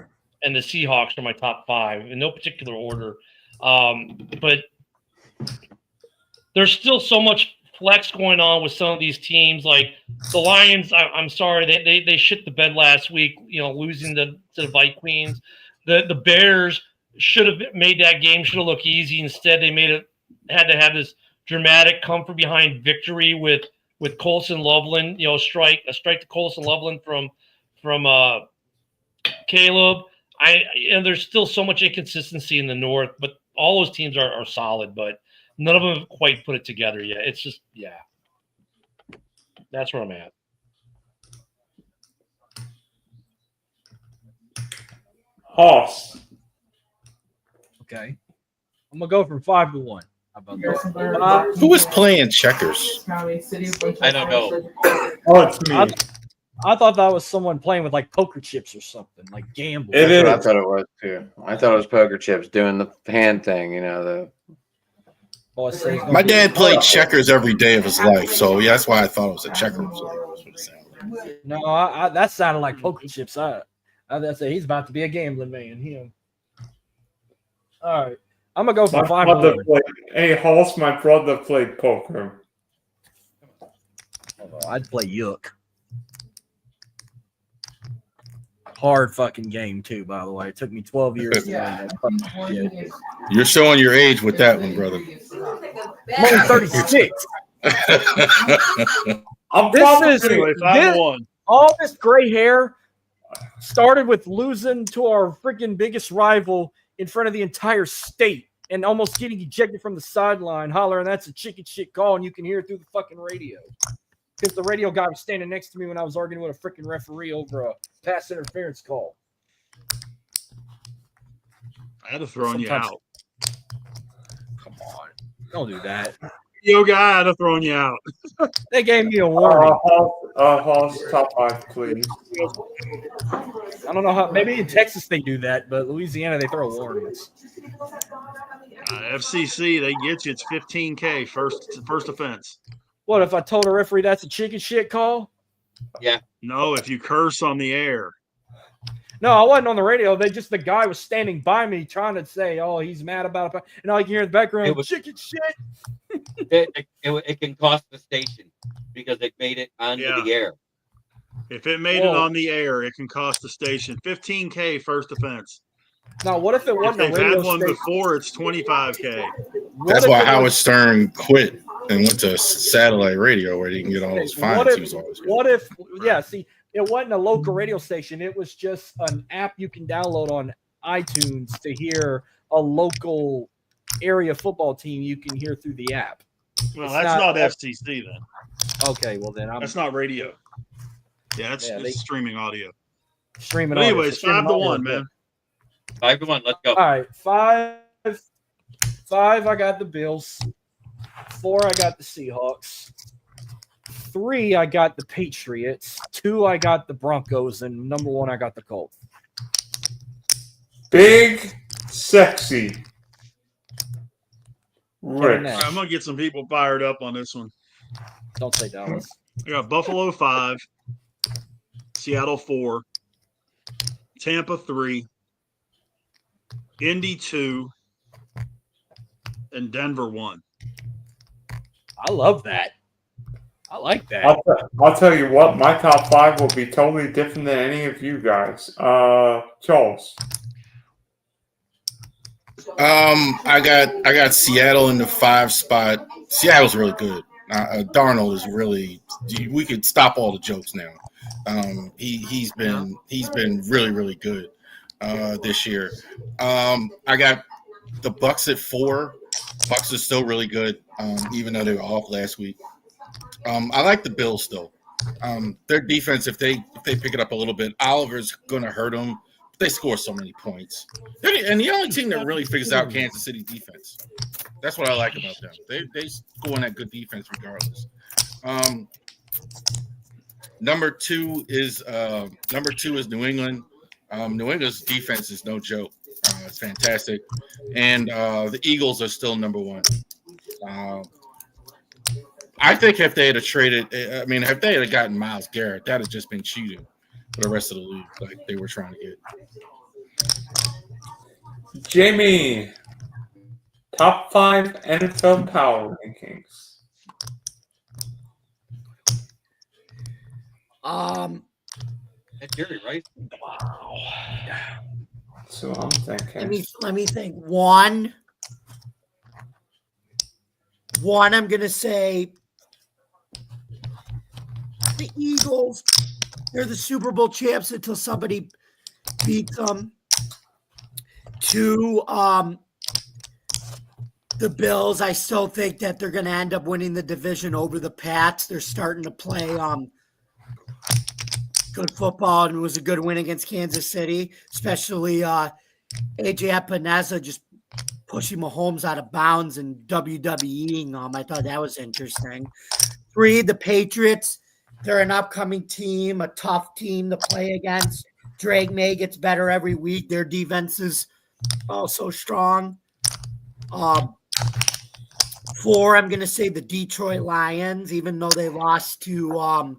and the Seahawks are my top 5 in no particular order. But there's still so much flex going on with some of these teams. Like the Lions, I'm sorry, they shit the bed last week, losing to the Vikings. The Bears should have made that game, should have looked easy. Instead, they had to have this dramatic come from behind victory with Colson Loveland, strike to Colson Loveland from Caleb. There's still so much inconsistency in the North, but all those teams are solid, but none of them have quite put it together yet. It's just, that's where I'm at. Hoss. Okay. I'm going to go from 5 to 1. How about that? Who was playing checkers? I don't know. Oh, it's me. I thought that was someone playing with like poker chips or something, like gambling. It That's what I is. thought it was too. I thought it was poker chips doing the hand thing, My dad played checkers every day of his life, so yeah, that's why I thought it was a checker. No, that sounded like poker chips. I say he's about to be a gambling man. Him. All right, I'm gonna go for 5 to 1. Hey, Hoss, my brother played poker. I'd play Yuck. Hard fucking game too, by the way. It took me 12 years to learn that fucking shit. You're showing your age with that one, brother. I'm only 36. anyway, 5 to 1. All this gray hair started with losing to our freaking biggest rival in front of the entire state and almost getting ejected from the sideline, hollering, "That's a chicken shit call," and you can hear it through the fucking radio. Because the radio guy was standing next to me when I was arguing with a freaking referee over a pass interference call. I'd have thrown you out. Come on. Don't do that. Yo, guy, I'd have thrown you out. They gave me a warning. Hoss, top 5, please. I don't know how. Maybe in Texas they do that, but Louisiana they throw warnings. FCC, they get you. It's $15K first offense. What if I told a referee that's a chicken shit call? Yeah. No, if you curse on the air. No, I wasn't on the radio. The guy was standing by me trying to say, "Oh, he's mad about it," and all you can hear in the background, chicken shit. It can cost the station because it made it onto the air. If it made it on the air, it can cost the station $15K first offense. Now, what if it wasn't if a radio they've had one station? Before, it's $25K. That's why Howard Stern quit and went to satellite radio where he can get all those fines. See, it wasn't a local radio station. It was just an app you can download on iTunes to hear a local area football team you can hear through the app. Well, that's not FCC then. Okay, well then that's not radio. Yeah, it's streaming audio. Streaming but anyways, audio. 5-1, man. 5-1, let's go. All right, 5, I got the Bills. 4, I got the Seahawks. 3, I got the Patriots. 2, I got the Broncos. And number 1, I got the Colts. Big, sexy. Rich. I'm going to get some people fired up on this one. Don't say Dallas. I got Buffalo 5, Seattle 4, Tampa 3, Indy 2, and Denver 1. I love that. I like that. I'll tell you what, my top 5 will be totally different than any of you guys. Charles. I got Seattle in the 5 spot. Seattle's really good. Darnold is really. We could stop all the jokes now. He's been really, really good this year. I got the Bucks at 4. Bucks are still really good, even though they were off last week. I like the Bills still. Their defense, if they pick it up a little bit, Oliver's going to hurt them. They score so many points. And the only team that really figures out Kansas City defense. That's what I like about them. They score in that good defense regardless. Number two is New England. New England's defense is no joke. It's fantastic. And the Eagles are still number 1. I think if they had if they had gotten Myles Garrett, that would have just been cheating for the rest of the league, like they were trying to get. Jamie, top 5 NFL power rankings. That's Jerry, right? Wow. So I'm thinking. Let me think. One, I'm gonna say the Eagles. They're the Super Bowl champs until somebody beats them. 2, the Bills. I still think that they're going to end up winning the division over the Pats. They're starting to play good football, and it was a good win against Kansas City, especially AJ Epineza just pushing Mahomes out of bounds and WWEing them. I thought that was interesting. 3, the Patriots. They're an upcoming team, a tough team to play against. Drake May gets better every week. Their defense is also strong. 4, I'm going to say the Detroit Lions, even though they lost to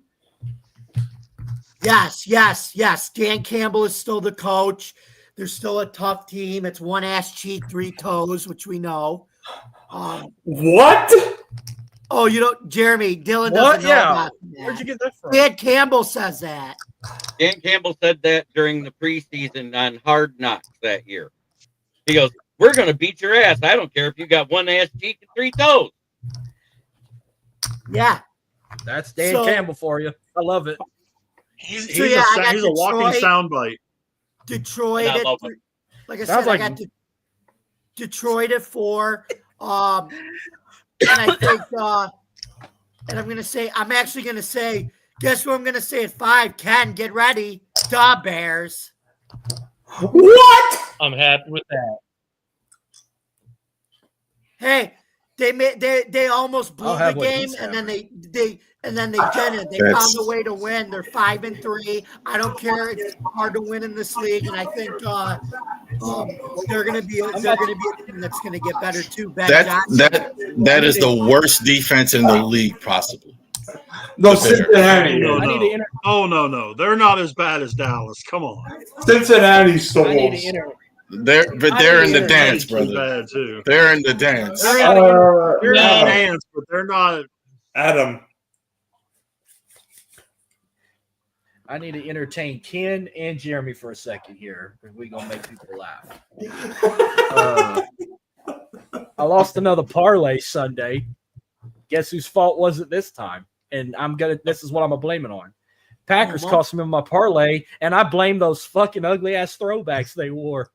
yes. Dan Campbell is still the coach. They're still a tough team. It's one ass cheek, 3 toes, which we know. What? Oh, Jeremy, Dylan doesn't know about that. Where'd you get that from? Dan Campbell says that. Dan Campbell said that during the preseason on Hard Knocks that year. He goes, "We're going to beat your ass. I don't care if you got 1 ass cheek and 3 toes." Yeah. That's Dan Campbell for you. I love it. He's a walking soundbite. Detroit. Like I Sounds said, like I got Detroit at 4. And I think, and I'm actually going to say, guess what I'm going to say at 5? Ken, get ready. Da Bears. What? I'm happy with that. Hey, they almost blew I'll the have what game, he's and then having. they didn't. They found a way to win. They're 5-3. I don't care. It's hard to win in this league, and I think they're going to be a team that's going to get better too. Ben Johnson. That is the worst defense in the league, possibly. No, The Bears. Cincinnati. No, I need to enter. Oh no, they're not as bad as Dallas. Come on, Cincinnati's the I need to worst. enter. They're in the dance, too brother. bad too. They're in the dance. They're in the Adam, dance, but they're not. Adam. I need to entertain Ken and Jeremy for a second here. We're gonna make people laugh. I lost another parlay Sunday. Guess whose fault was it this time? And this is what I'm gonna blame it on. Packers cost me my parlay, and I blame those fucking ugly ass throwbacks they wore.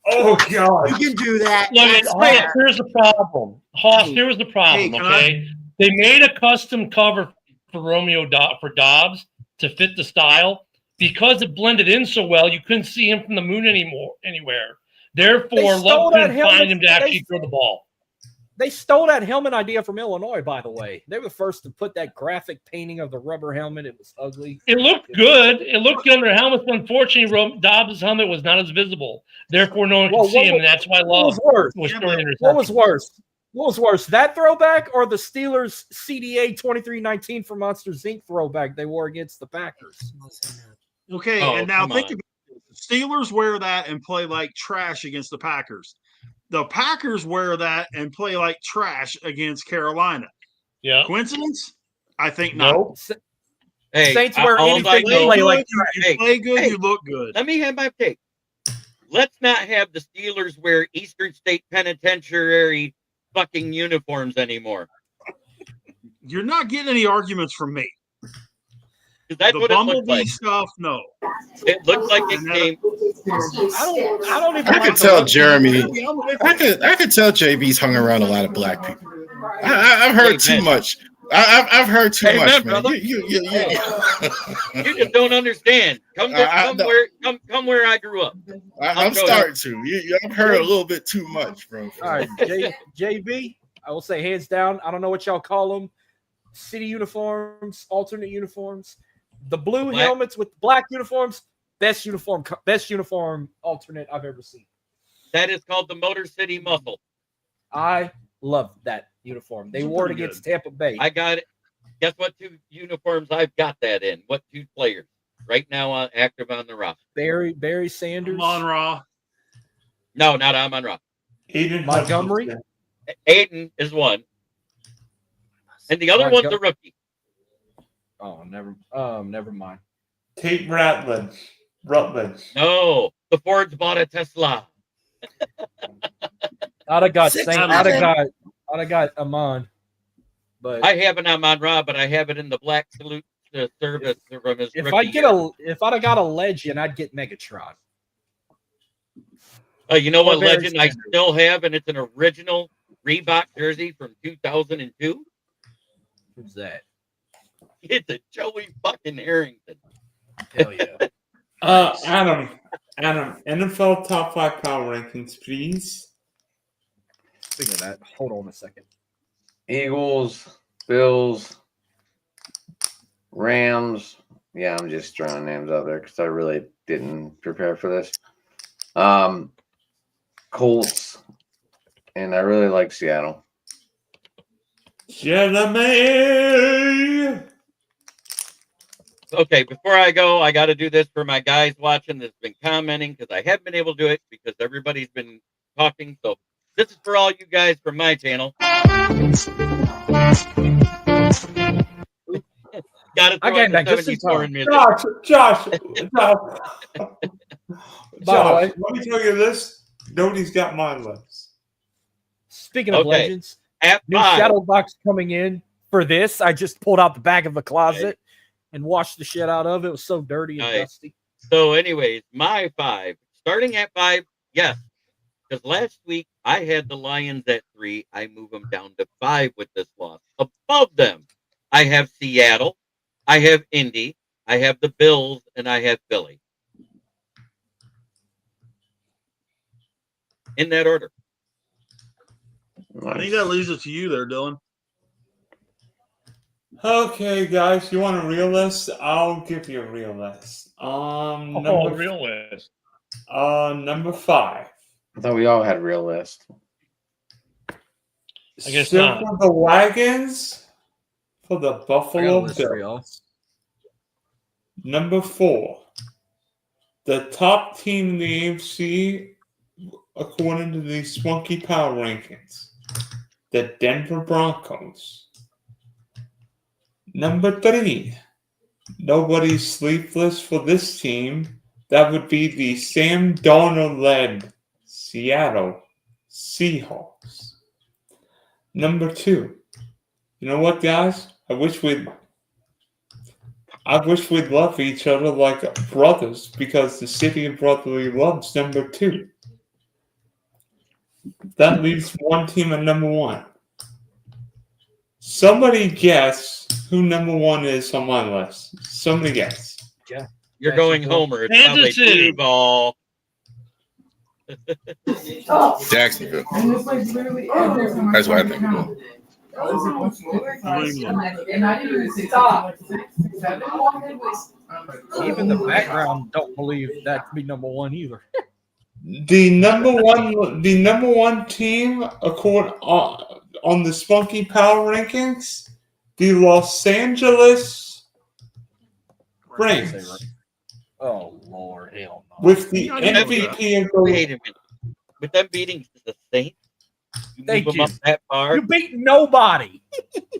Oh God. You can do that. Look, That's Hoss, fair. here's the problem. Hoss, here's the problem. Hey, can Okay, they made a custom cover for for Dobbs to fit the style because it blended in so well. You couldn't see him from the moon anywhere. Therefore, stole Love that couldn't helmet. find him to actually throw the ball. They stole that helmet idea from Illinois, by the way. They were the first to put that graphic painting of the rubber helmet. It was ugly. It looked good. It looked good under the helmet. Unfortunately, Dobbs' helmet was not as visible. Therefore, no one could see him, and that's why Love was throwing interceptions. What was worse? What was worse, that throwback or the Steelers CDA 2319 for Monsters Inc. throwback they wore against the Packers? Okay, Oh, and now come think on. about this. The Steelers wear that and play like trash against the Packers. The Packers wear that and play like trash against Carolina. Yeah. Coincidence? I think not. Nope. Hey, Saints wear all anything I they know- play like You Hey, play good, hey. you look good. Let me have my take. Let's not have the Steelers wear Eastern State Penitentiary fucking uniforms anymore. You're not getting any arguments from me. Because that's The what it looked Bumblebee like. stuff, no. It looked like it came. I don't even I like could the tell look. Jeremy. I could tell JB's hung around a lot of black people. I've heard Hey, too man. much. I've heard too Hey, much, man, man. brother. You You just don't understand. Come where I grew up. I'm starting to. I've heard a little bit too much, bro. All right, JB, I will say hands down. I don't know what y'all call them. City uniforms, alternate uniforms. The blue Black. helmets with black uniforms, best uniform alternate I've ever seen. That is called the Motor City Muscle. I love that uniform. They Those are wore it pretty against Tampa Bay. I got it. Guess what 2 uniforms I've got that in? What 2 players right now active on the roster? Barry Sanders, Amon Ra. No, not Amon Ra. Aiden Montgomery. Hutchinson. Aiden is one, and the other one's a rookie. Oh, never mind. Tate Rutledge. No, the Fords bought a Tesla. I'd have got Six Saint. nothing. I'd have got Amon. But I have an Amon Ra, but I have it in the black salute service from his if rookie I'd have got a legend, I'd get Megatron. you know or what Barry legend I Sanders. still have, and it's an original Reebok jersey from 2002. Who's that? It's a Joey fucking Harrington. Hell yeah. Adam, NFL top 5 power rankings, please. Speaking of that, hold on a second. Eagles, Bills, Rams. Yeah, I'm just throwing names out there because I really didn't prepare for this. Colts, and I really like Seattle. Jeremy. Okay, before I go, I got to do this for my guys watching that's been commenting because I haven't been able to do it because everybody's been talking. So this is for all you guys from my channel. Got to I throw got in that. the Just in 74 time. in music. Josh. By the way- let me tell you this. Nobody's got my list. Speaking of Okay. legends, At new 5, shadow box coming in for this. I just pulled out the back of the closet and washed the shit out of it. It was so dirty and Nice. dusty. So, anyways, my 5. Starting at 5, yes, Because last week I had the Lions at 3. I move them down to 5 with this loss. Above them, I have Seattle, I have Indy, I have the Bills, and I have Philly. In that order. I think that leaves it to you there, Dylan. Okay, guys, you want a real list? I'll give you a real list. Real list. Number 5. I thought we all had a real list. I guess Circle not. the wagons for the I got a Buffalo list for y'all. Bills. Number 4. The top team in the AFC, according to the Spunky Power Rankings, the Denver Broncos. Number 3. Nobody's sleepless for this team. That would be the Sam Darnold-led Seattle Seahawks. Number 2. You know what, guys? I wish we'd love each other like brothers, because the city of brotherly love's number 2. That leaves one team at number 1. Somebody guess who number 1 is on my list. Somebody guess. You're going Homer. It's Kansas probably City. Duval. Jacksonville. That's what I think about. Even the background don't believe that to be number 1 either. The number one team on the Spunky Power Rankings, the Los Angeles Rams, Oh Lord, hell no. with the I didn't know MVP of the Wait a minute. With them beating the Saints, you Thank move them you. up that far. You beat nobody.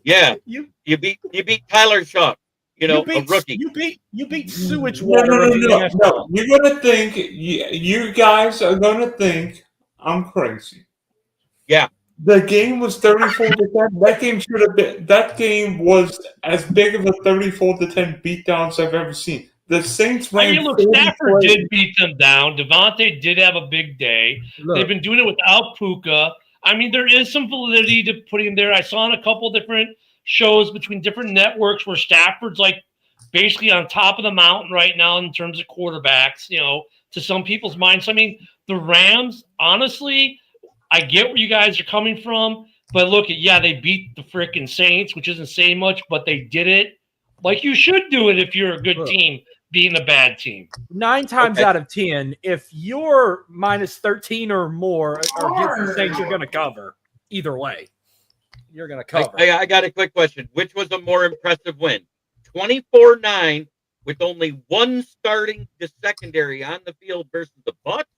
Yeah, You you beat Tyler Shuck. You know, beat, a rookie. You beat sewage No. water. in the NFL. You're gonna think you guys are gonna think I'm crazy. Yeah. The game was 34-10. That game should have been. That game was as big of a 34-10 beatdowns I've ever seen. The Saints I ran mean, look, 40 Stafford plays. did beat them down. Devontae did have a big day. Look, They've been doing it without Puka. I mean, there is some validity to putting him there. I saw on a couple different shows between different networks where Stafford's like basically on top of the mountain right now in terms of quarterbacks, you know, to some people's minds. So, I mean, the Rams, honestly, I get where you guys are coming from, but look, yeah, they beat the freaking Saints, which isn't saying much, but they did it like you should do it if you're a good Look. team beating a bad team. 9 times Okay. out of 10, if you're minus 13 or more or against the Saints, you're going to cover. Either way, you're going to cover. I got a quick question. Which was a more impressive win? 24-9 with only one starting the secondary on the field versus the Bucks,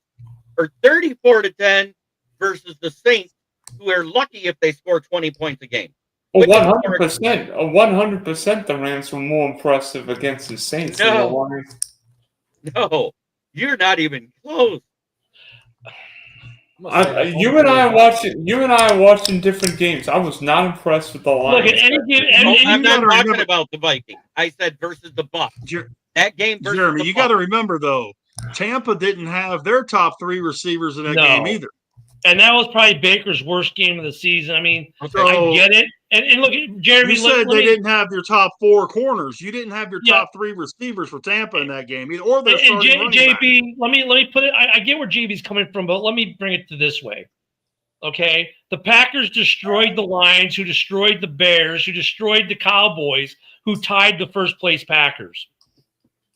or 34-10 versus the Saints, who are lucky if they score 20 points a game? 100%. 100%. The Rams were more impressive against the Saints than the No. Lions. No, you're not even close. You and I are watching different games. I was not impressed with the Lions. Look, at any given, No, and I'm you not gotta talking remember- about the Vikings. I said versus the Bucks. Jer- That game versus Jeremy, the you got to Bucks. remember though, Tampa didn't have their top 3 receivers in that No. game either. and that was probably Baker's worst game of the season. I mean, So I get it. And look, Jeremy, you said let they me- didn't have your top 4 corners. You didn't have your Yeah. top 3 receivers for Tampa in that game either, or their And starting running back. JB, let me put it. I get where JB's coming from, but let me bring it to this way. Okay, the Packers destroyed the Lions, who destroyed the Bears, who destroyed the Cowboys, who tied the first place Packers.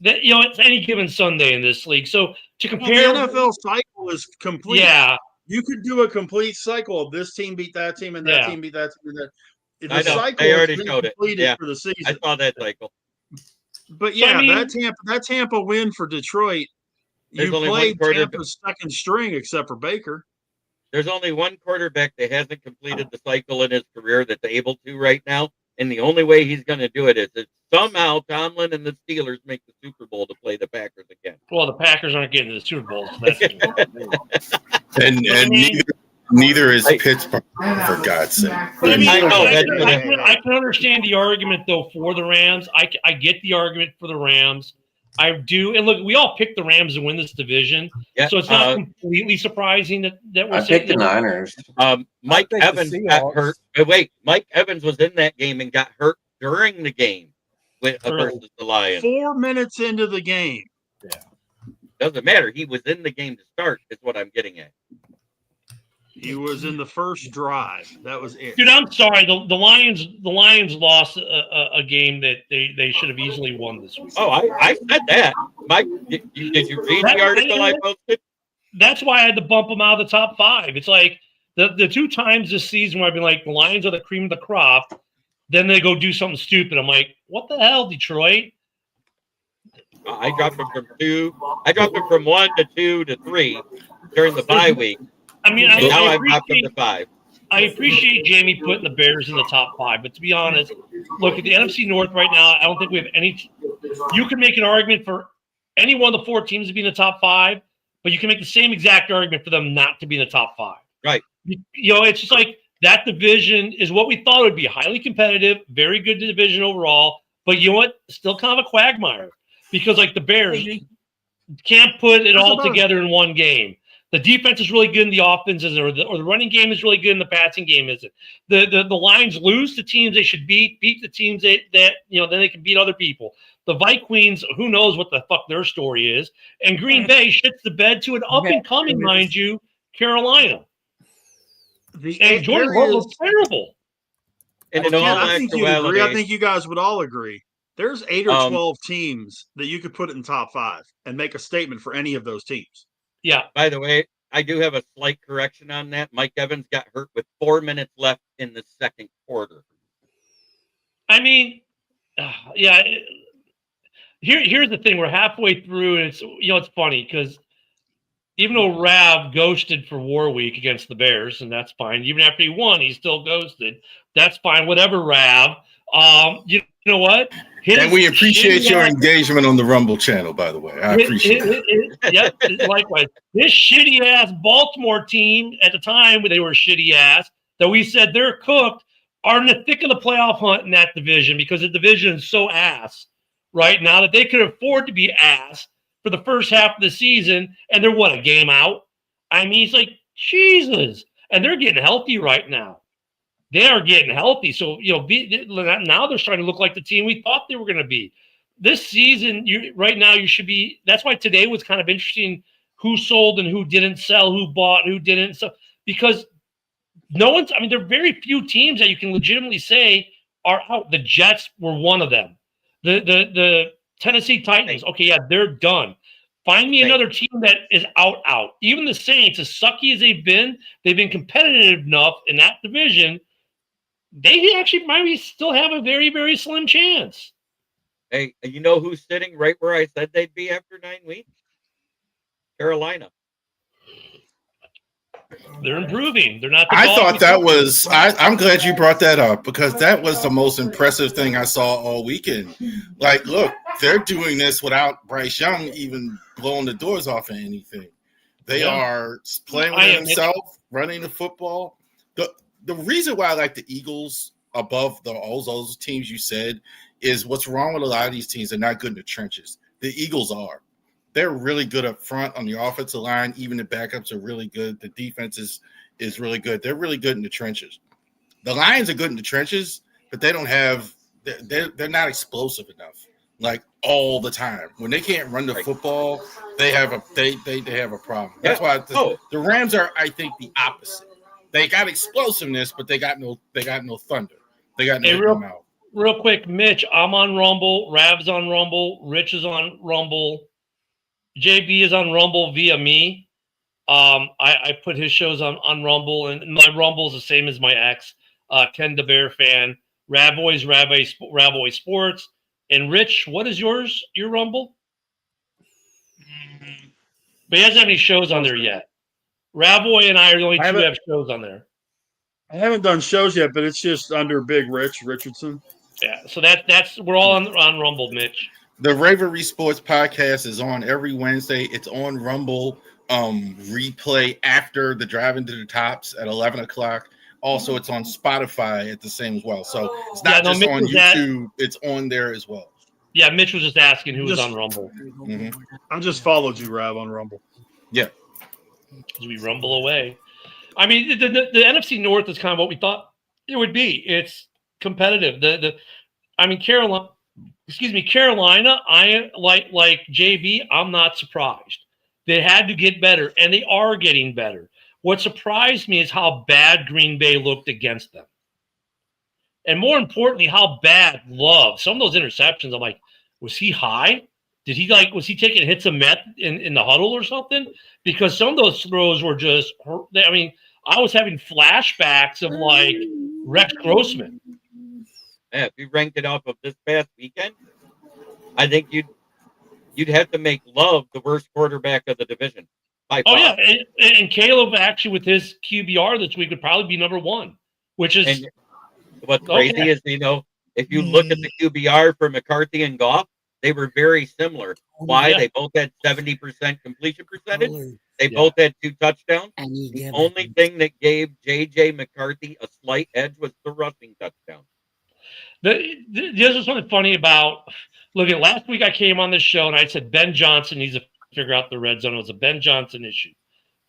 That, you know, it's any given Sunday in this league. So to Well, compare, the NFL cycle is complete. yeah, You could do a complete cycle of this team beat that team and that Yeah. team beat that team. And that. The I know. cycle They has already been showed it. completed Yeah. for the I season. saw that cycle. But So, I yeah, mean- that Tampa win for Detroit, There's you only one played quarterback. Tampa's second string except for Baker. There's only one quarterback that hasn't completed the cycle in his career that's able to right now, and the only way he's going to do it is if somehow Tomlin and the Steelers make the Super Bowl to play the Packers again. well, the Packers aren't getting to the Super Bowl. So that's And neither is Pittsburgh, for God's sake. But I mean, I know, I can understand the argument though for the Rams. I get the argument for the Rams. I do. And look, we all picked the Rams to win this division. Yeah, So it's not completely surprising that we're I picked the Niners. Mike picked the Evans got Seahawks. hurt. Wait, Mike Evans was in that game and got hurt during the game versus the Lions. 4 minutes into the game. Doesn't matter. He was in the game to start, is what I'm getting at. He was in the first drive. That was it. Dude, I'm sorry. The Lions lost a game that they should have easily won this week. Oh, I said that. Mike, did you read the article I posted? That's why I had to bump them out of the top 5. It's like the 2 times this season where I've been like, the Lions are the cream of the crop. Then they go do something stupid. I'm like, what the hell, Detroit? I dropped them from 2. I dropped them from 1 to 2 to 3 during the bye week. I mean, And now I've dropped them to 5. I appreciate Jamie putting the Bears in the top 5, but to be honest, look at the NFC North right now. I don't think we have any. You can make an argument for any one of the 4 teams to be in the top 5, but you can make the same exact argument for them not to be in the top 5. Right. You know, it's just like that division is what we thought it would be: highly competitive, very good division overall. But you know what? Still kind of a quagmire because, like, the Bears can't put it all together in one game. The defense is really good in the offense, or the running game is really good in the passing game isn't. The Lions lose to teams they should beat the teams that you know, then they can beat other people. The Vikings, who knows what the fuck their story is, and Green Bay shits the bed to an up and coming, mind you, Carolina. And Jordan Love was terrible. And in all I think you agree. I actuality, think you guys would all agree. There's 8 or 12 teams that you could put in top 5 and make a statement for any of those teams. Yeah. by the way, I do have a slight correction on that. Mike Evans got hurt with 4 minutes left in the second quarter. I mean, yeah. Here's the thing: we're halfway through, and it's funny because even though Rav ghosted for War Week against the Bears, and that's fine. Even after he won, he still ghosted. That's fine. Whatever, Rav. You know what? And we appreciate your engagement on the Rumble channel, by the way. I appreciate it. Yep, likewise. This shitty ass Baltimore team at the time when they were shitty ass that we said they're cooked are in the thick of the playoff hunt in that division because the division is so ass right now that they could afford to be ass for the first half of the season, and they're a game out. I mean, it's like Jesus, and they're getting healthy right now. They are getting healthy, so now they're starting to look like the team we thought they were going to be. This season, right now, you should be. That's why today was kind of interesting: who sold and who didn't sell, who bought, who didn't. So because no one's. I mean, there are very few teams that you can legitimately say are out. The Jets were one of them. The Tennessee Titans. Okay, yeah, they're done. Find me another team that is out. Even the Saints, as sucky as they've been competitive enough in that division. They actually might still have a very, very slim chance. Hey, you know who's sitting right where I said they'd be after 9 weeks? Carolina. They're improving. They're not. I thought that was. I'm glad you brought that up because that was the most impressive thing I saw all weekend. Like, look, they're doing this without Bryce Young even blowing the doors off of anything. They are playing with themselves, running the football. The reason why I like the Eagles above all those teams you said is what's wrong with a lot of these teams. They're not good in the trenches. The Eagles are. They're really good up front on the offensive line. Even the backups are really good. The defense is really good. They're really good in the trenches. The Lions are good in the trenches, but they don't have – they're not explosive enough, like all the time. When they can't run the football, they have a problem. That's why the Rams are, I think, the opposite. They got explosiveness, but they got no thunder. They got no mouth. Real quick, Mitch, I'm on Rumble. Rav's on Rumble. Rich is on Rumble. JB is on Rumble via me. I put his shows on Rumble, and my Rumble is the same as my ex, Ken the Bear fan. Ravoy's Ravoy Sports. And Rich, what is your Rumble? But he hasn't have any shows on there yet. Ravoy and I are the only two who have shows on there. I haven't done shows yet, but it's just under Big Rich Richardson. Yeah, so that's we're all on Rumble, Mitch. The Ravery Sports Podcast is on every Wednesday. It's on Rumble replay after the Driving to the Tops at 11 o'clock. Also, it's on Spotify at the same as well. So it's not just on YouTube. It's on there as well. Yeah, Mitch was just asking who was on Rumble. Mhm. I just followed you, Rob, on Rumble. Yeah. As we rumble away. I mean, the NFC North is kind of what we thought it would be. It's competitive. Carolina. I like JB. I'm not surprised. They had to get better, and they are getting better. What surprised me is how bad Green Bay looked against them, and more importantly, how bad Love. Some of those interceptions, I'm like, was he high? Was he taking hits of meth in the huddle or something? Because some of those throws were just, I mean, I was having flashbacks of like Rex Grossman. Yeah, if you ranked it off of this past weekend, I think you'd have to make Love the worst quarterback of the division. By far. Yeah, and Caleb actually with his QBR this week would probably be number one, which is. And what's crazy is, if you look at the QBR for McCarthy and Goff, they were very similar. Why? Yeah. They both had 70% completion percentage. They both had 2 touchdowns. The only thing that gave J.J. McCarthy a slight edge was the rushing touchdown. This is something funny about. Look, at last week I came on this show and I said Ben Johnson needs to figure out the red zone. It was a Ben Johnson issue.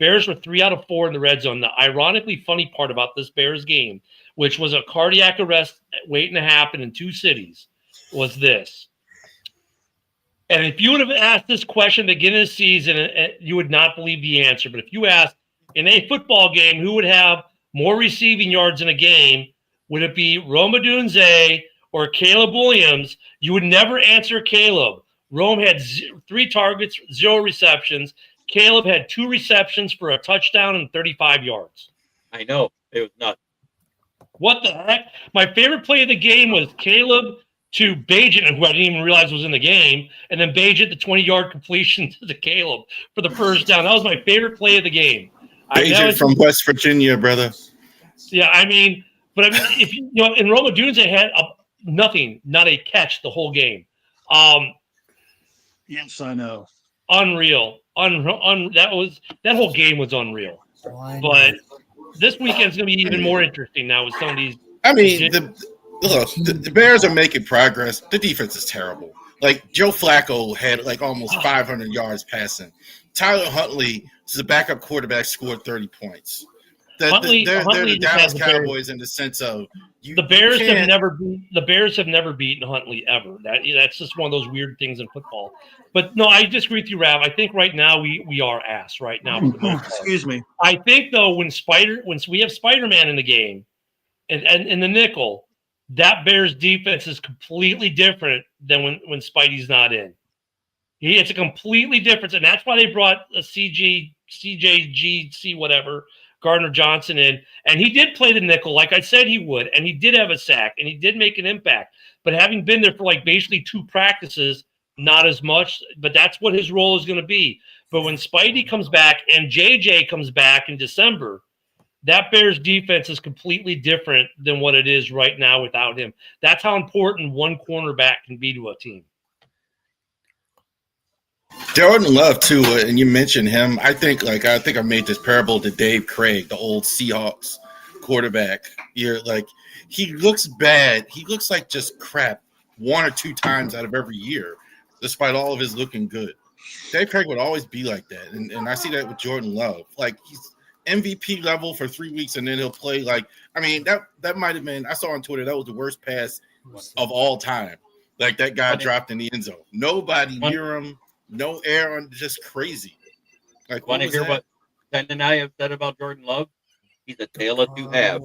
Bears were 3 out of 4 in the red zone. The ironically funny part about this Bears game, which was a cardiac arrest waiting to happen in 2 cities, was this. And if you would have asked this question at the beginning of the season, you would not believe the answer. But if you asked in a football game who would have more receiving yards in a game, would it be Rome Odunze or Caleb Williams? You would never answer Caleb. Rome had 3 targets, 0 receptions. Caleb had 2 receptions for a touchdown and 35 yards. I know. It was nuts. What the heck? My favorite play of the game was Caleb to Bagent, who I didn't even realize was in the game, and then Bagent, the 20-yard completion to Caleb for the first down. That was my favorite play of the game. Bagent from West Virginia, brother. Yeah, if and Roma Dunze had nothing, not a catch the whole game. Yes, I know. Unreal. That whole game was unreal. But this weekend's going to be even more interesting now with some of these. I mean, the Bears are making progress. The defense is terrible. Like, Joe Flacco had like almost 500 yards passing. Tyler Huntley, who's a backup quarterback, scored 30 points. They're the Dallas Cowboys in the sense of the Bears have never beaten Huntley ever. That's just one of those weird things in football. But no, I disagree with you, Rav. I think right now we are ass right now. For the most part. Excuse me. I think though when we have Spider-Man in the game and in the nickel, that Bears defense is completely different than when Spidey's not in. It's a completely different, and that's why they brought a CJGC whatever. Gardner Johnson in, and he did play the nickel like I said he would, and he did have a sack, and he did make an impact. But having been there for like basically 2 practices, not as much, but that's what his role is going to be. But when Spidey comes back and JJ comes back in December, that Bears defense is completely different than what it is right now without him. That's how important one cornerback can be to a team. Jordan Love too, and you mentioned him. I think I made this parable to Dave Craig, the old Seahawks quarterback. He looks bad. He looks like just crap 1 or 2 times out of every year, despite all of his looking good. Dave Craig would always be like that, and I see that with Jordan Love. Like, he's MVP level for 3 weeks, and then he'll play that might have been. I saw on Twitter that was the worst pass of all time. Like, that guy dropped in the end zone. Nobody near him. No air on, just crazy. Like, want to hear what Ken and I have said about Jordan Love? He's a tale of 2 halves.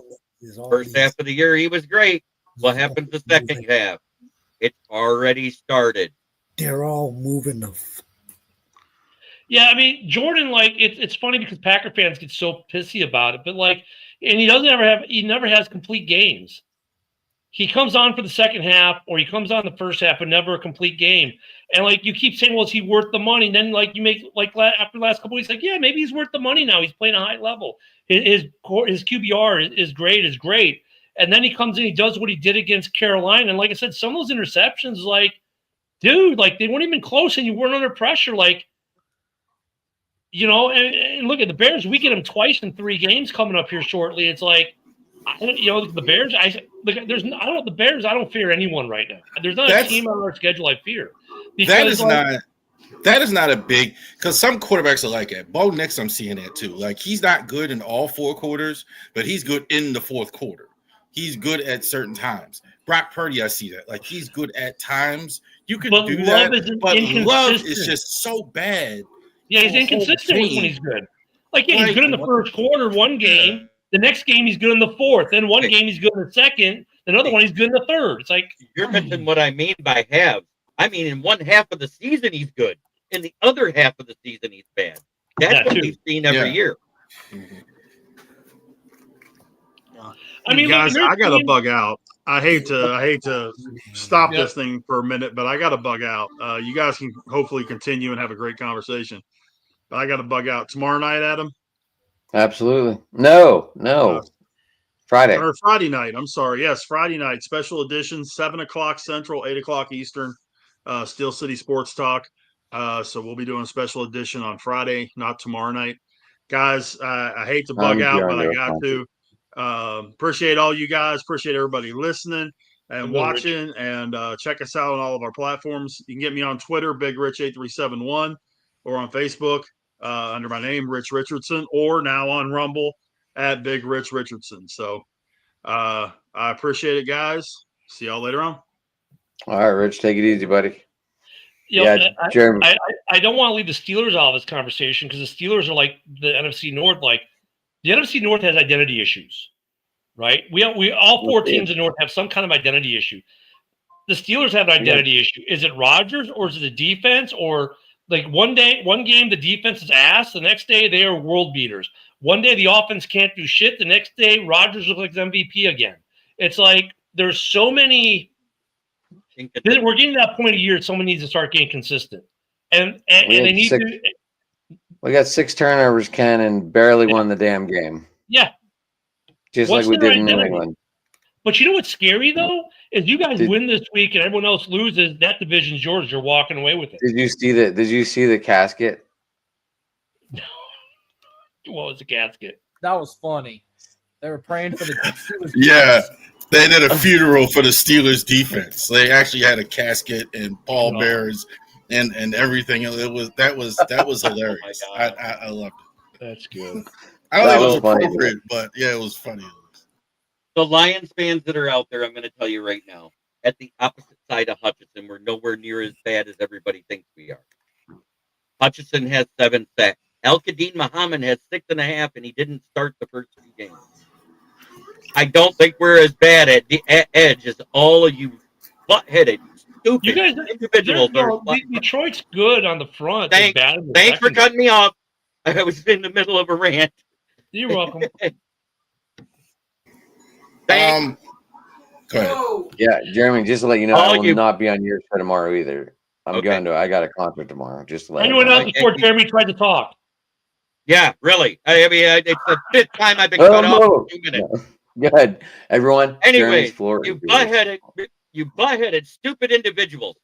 First half of the year, he was great. What happens the second half? It's already started. They're all moving the. Yeah, I mean, Jordan, it's funny because Packer fans get so pissy about it, but and he never has complete games. He comes on for the second half, or he comes on the first half, but never a complete game. And you keep saying, well, is he worth the money? And then you make after the last couple weeks, yeah, maybe he's worth the money now. He's playing a high level. His QBR is great. And then he comes in, he does what he did against Carolina. And like I said, some of those interceptions, dude, they weren't even close, and you weren't under pressure. And look at the Bears. We get them twice in 3 games coming up here shortly. It's The Bears. There's I don't the Bears. I don't fear anyone right now. There's not a team on our schedule I fear. Because that is not a big, because some quarterbacks are like that. Bo Nix, I'm seeing that too. Like, he's not good in all 4 quarters, but he's good in the 4th quarter. He's good at certain times. Brock Purdy, I see that. Like, he's good at times. You can do that, but Love is just so bad. Yeah, he's inconsistent when he's good. Like, he's good in the first quarter, one game. The next game, he's good in the 4th. Then one game, he's good in the 2nd. Another one, he's good in the 3rd. It's like, you're missing what I mean by halves. I mean, in one half of the season, he's good. In the other half of the season, he's bad. That's what we've seen every year. I mean, guys, I got to bug out. I hate to stop this thing for a minute, but I got to bug out. You guys can hopefully continue and have a great conversation, but I got to bug out tomorrow night, Adam. Absolutely. No. Friday. Or Friday night. I'm sorry. Yes, Friday night. Special edition, 7:00 Central, 8:00 Eastern. Steel City Sports Talk. So we'll be doing a special edition on Friday, not tomorrow night. Guys, I hate to bug out, but I got to. Appreciate all you guys. Appreciate everybody listening and watching. And check us out on all of our platforms. You can get me on Twitter, BigRich8371, or on Facebook under my name, Rich Richardson, or now on Rumble at Big Rich Richardson. So I appreciate it, guys. See y'all later on. All right, Rich, take it easy, buddy. Jeremy. I don't want to leave the Steelers out of this conversation because the Steelers are like the NFC North. Like, the NFC North has identity issues, right? We all 4 teams in the North have some kind of identity issue. The Steelers have an identity issue. Is it Rodgers or is it the defense? Or like one game the defense is ass, the next day they are world beaters. One day the offense can't do shit. The next day Rodgers looks like the MVP again. It's like there's so many. We're getting to that point of year. Someone needs to start getting consistent, and they need to. We got 6 turnovers, Ken, and barely won the damn game. Yeah, just like we did in New England. But you know what's scary though is you guys win this week and everyone else loses. That division's yours. You're walking away with it. Did you see the casket? No. What was the casket? That was funny. They were praying for the Steelers. Yeah. They did a funeral for the Steelers defense. They actually had a casket and pallbearers and everything. That was hilarious. I loved it. That's good. I don't think it was appropriate, but yeah, it was funny. The Lions fans that are out there, I'm going to tell you right now, at the opposite side of Hutchinson, we're nowhere near as bad as everybody thinks we are. Hutchinson has 7 sacks. Al-Qadim Muhammad has 6.5, and he didn't start the first 2 games. I don't think we're as bad at the edge as all of you butt-headed, stupid you guys, individuals. Detroit's good on the front. Thanks for cutting me off. I was in the middle of a rant. You're welcome. Go ahead. Yeah, Jeremy, just to let you know, I will not be on your show tomorrow either. I got a concert tomorrow. Just to let anyone else before Jeremy tried to talk. Yeah, really. I mean, it's the 5th time I've been cut off in 2 minutes. No. Go ahead, everyone. Anyway, you butt-headed, stupid individuals.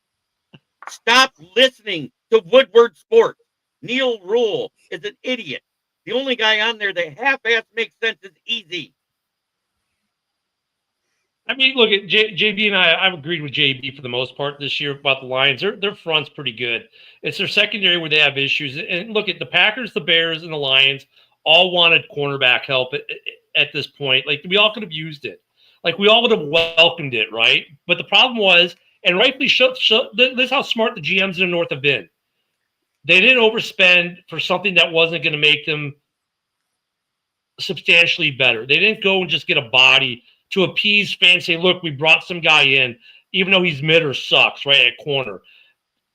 Stop listening to Woodward Sports. Neil Rule is an idiot. The only guy on there that half-ass makes sense is Easy. I mean, look at JB and I've agreed with JB for the most part this year about the Lions. Their front's pretty good. It's their secondary where they have issues. And look at the Packers, the Bears, and the Lions all wanted cornerback help at this point. Like, we all could have used it. Like, we all would have welcomed it, right? But the problem was, and rightfully this is how smart the GMs in the North have been. They didn't overspend for something that wasn't going to make them substantially better. They didn't go and just get a body to appease fans, say, look, we brought some guy in, even though he's mid or sucks, right, at corner.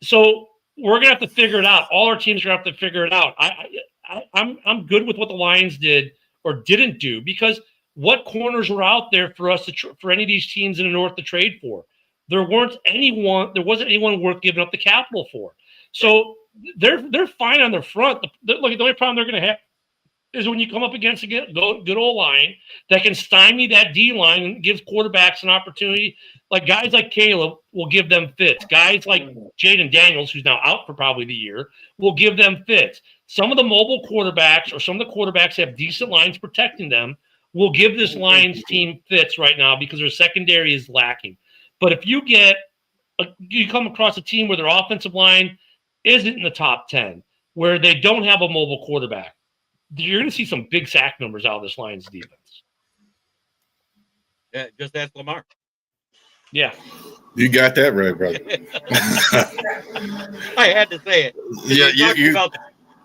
So we're going to have to figure it out. All our teams are going to have to figure it out. I'm good with what the Lions did or didn't do, because what corners were out there for us for any of these teams in the North to trade for? There wasn't anyone worth giving up the capital for. So they're fine on their front. The only problem they're going to have is when you come up against a good old line that can stymie that D line and gives quarterbacks an opportunity. Like guys like Caleb will give them fits. Guys like Jaden Daniels, who's now out for probably the year, will give them fits. Some of the mobile quarterbacks or some of the quarterbacks have decent lines protecting them will give this Lions team fits right now because their secondary is lacking. But if you you come across a team where their offensive line isn't in the top 10, where they don't have a mobile quarterback, you're going to see some big sack numbers out of this Lions defense. Yeah, just ask Lamar. Yeah. You got that right, brother. I had to say it. Yeah,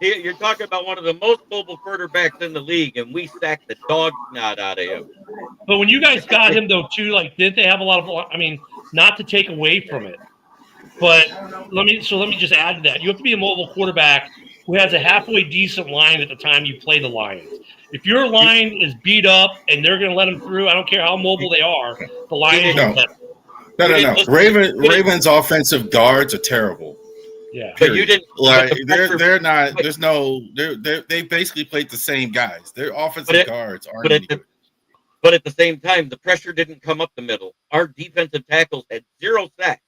You're talking about one of the most mobile quarterbacks in the league, and we sacked the dog snot out of him. But when you guys got him, though, too, like, didn't they have a lot of – I mean, not to take away from it, but let me just add to that. You have to be a mobile quarterback who has a halfway decent line at the time you play the Lions. If your line is beat up and they're going to let them through, I don't care how mobile they are, the Lions will let them. No. Ravens offensive guards are terrible. Yeah, but you didn't like they're not. There's no. They basically played the same guys. Their offensive guards aren't. But at the same time, the pressure didn't come up the middle. Our defensive tackles had 0 sacks.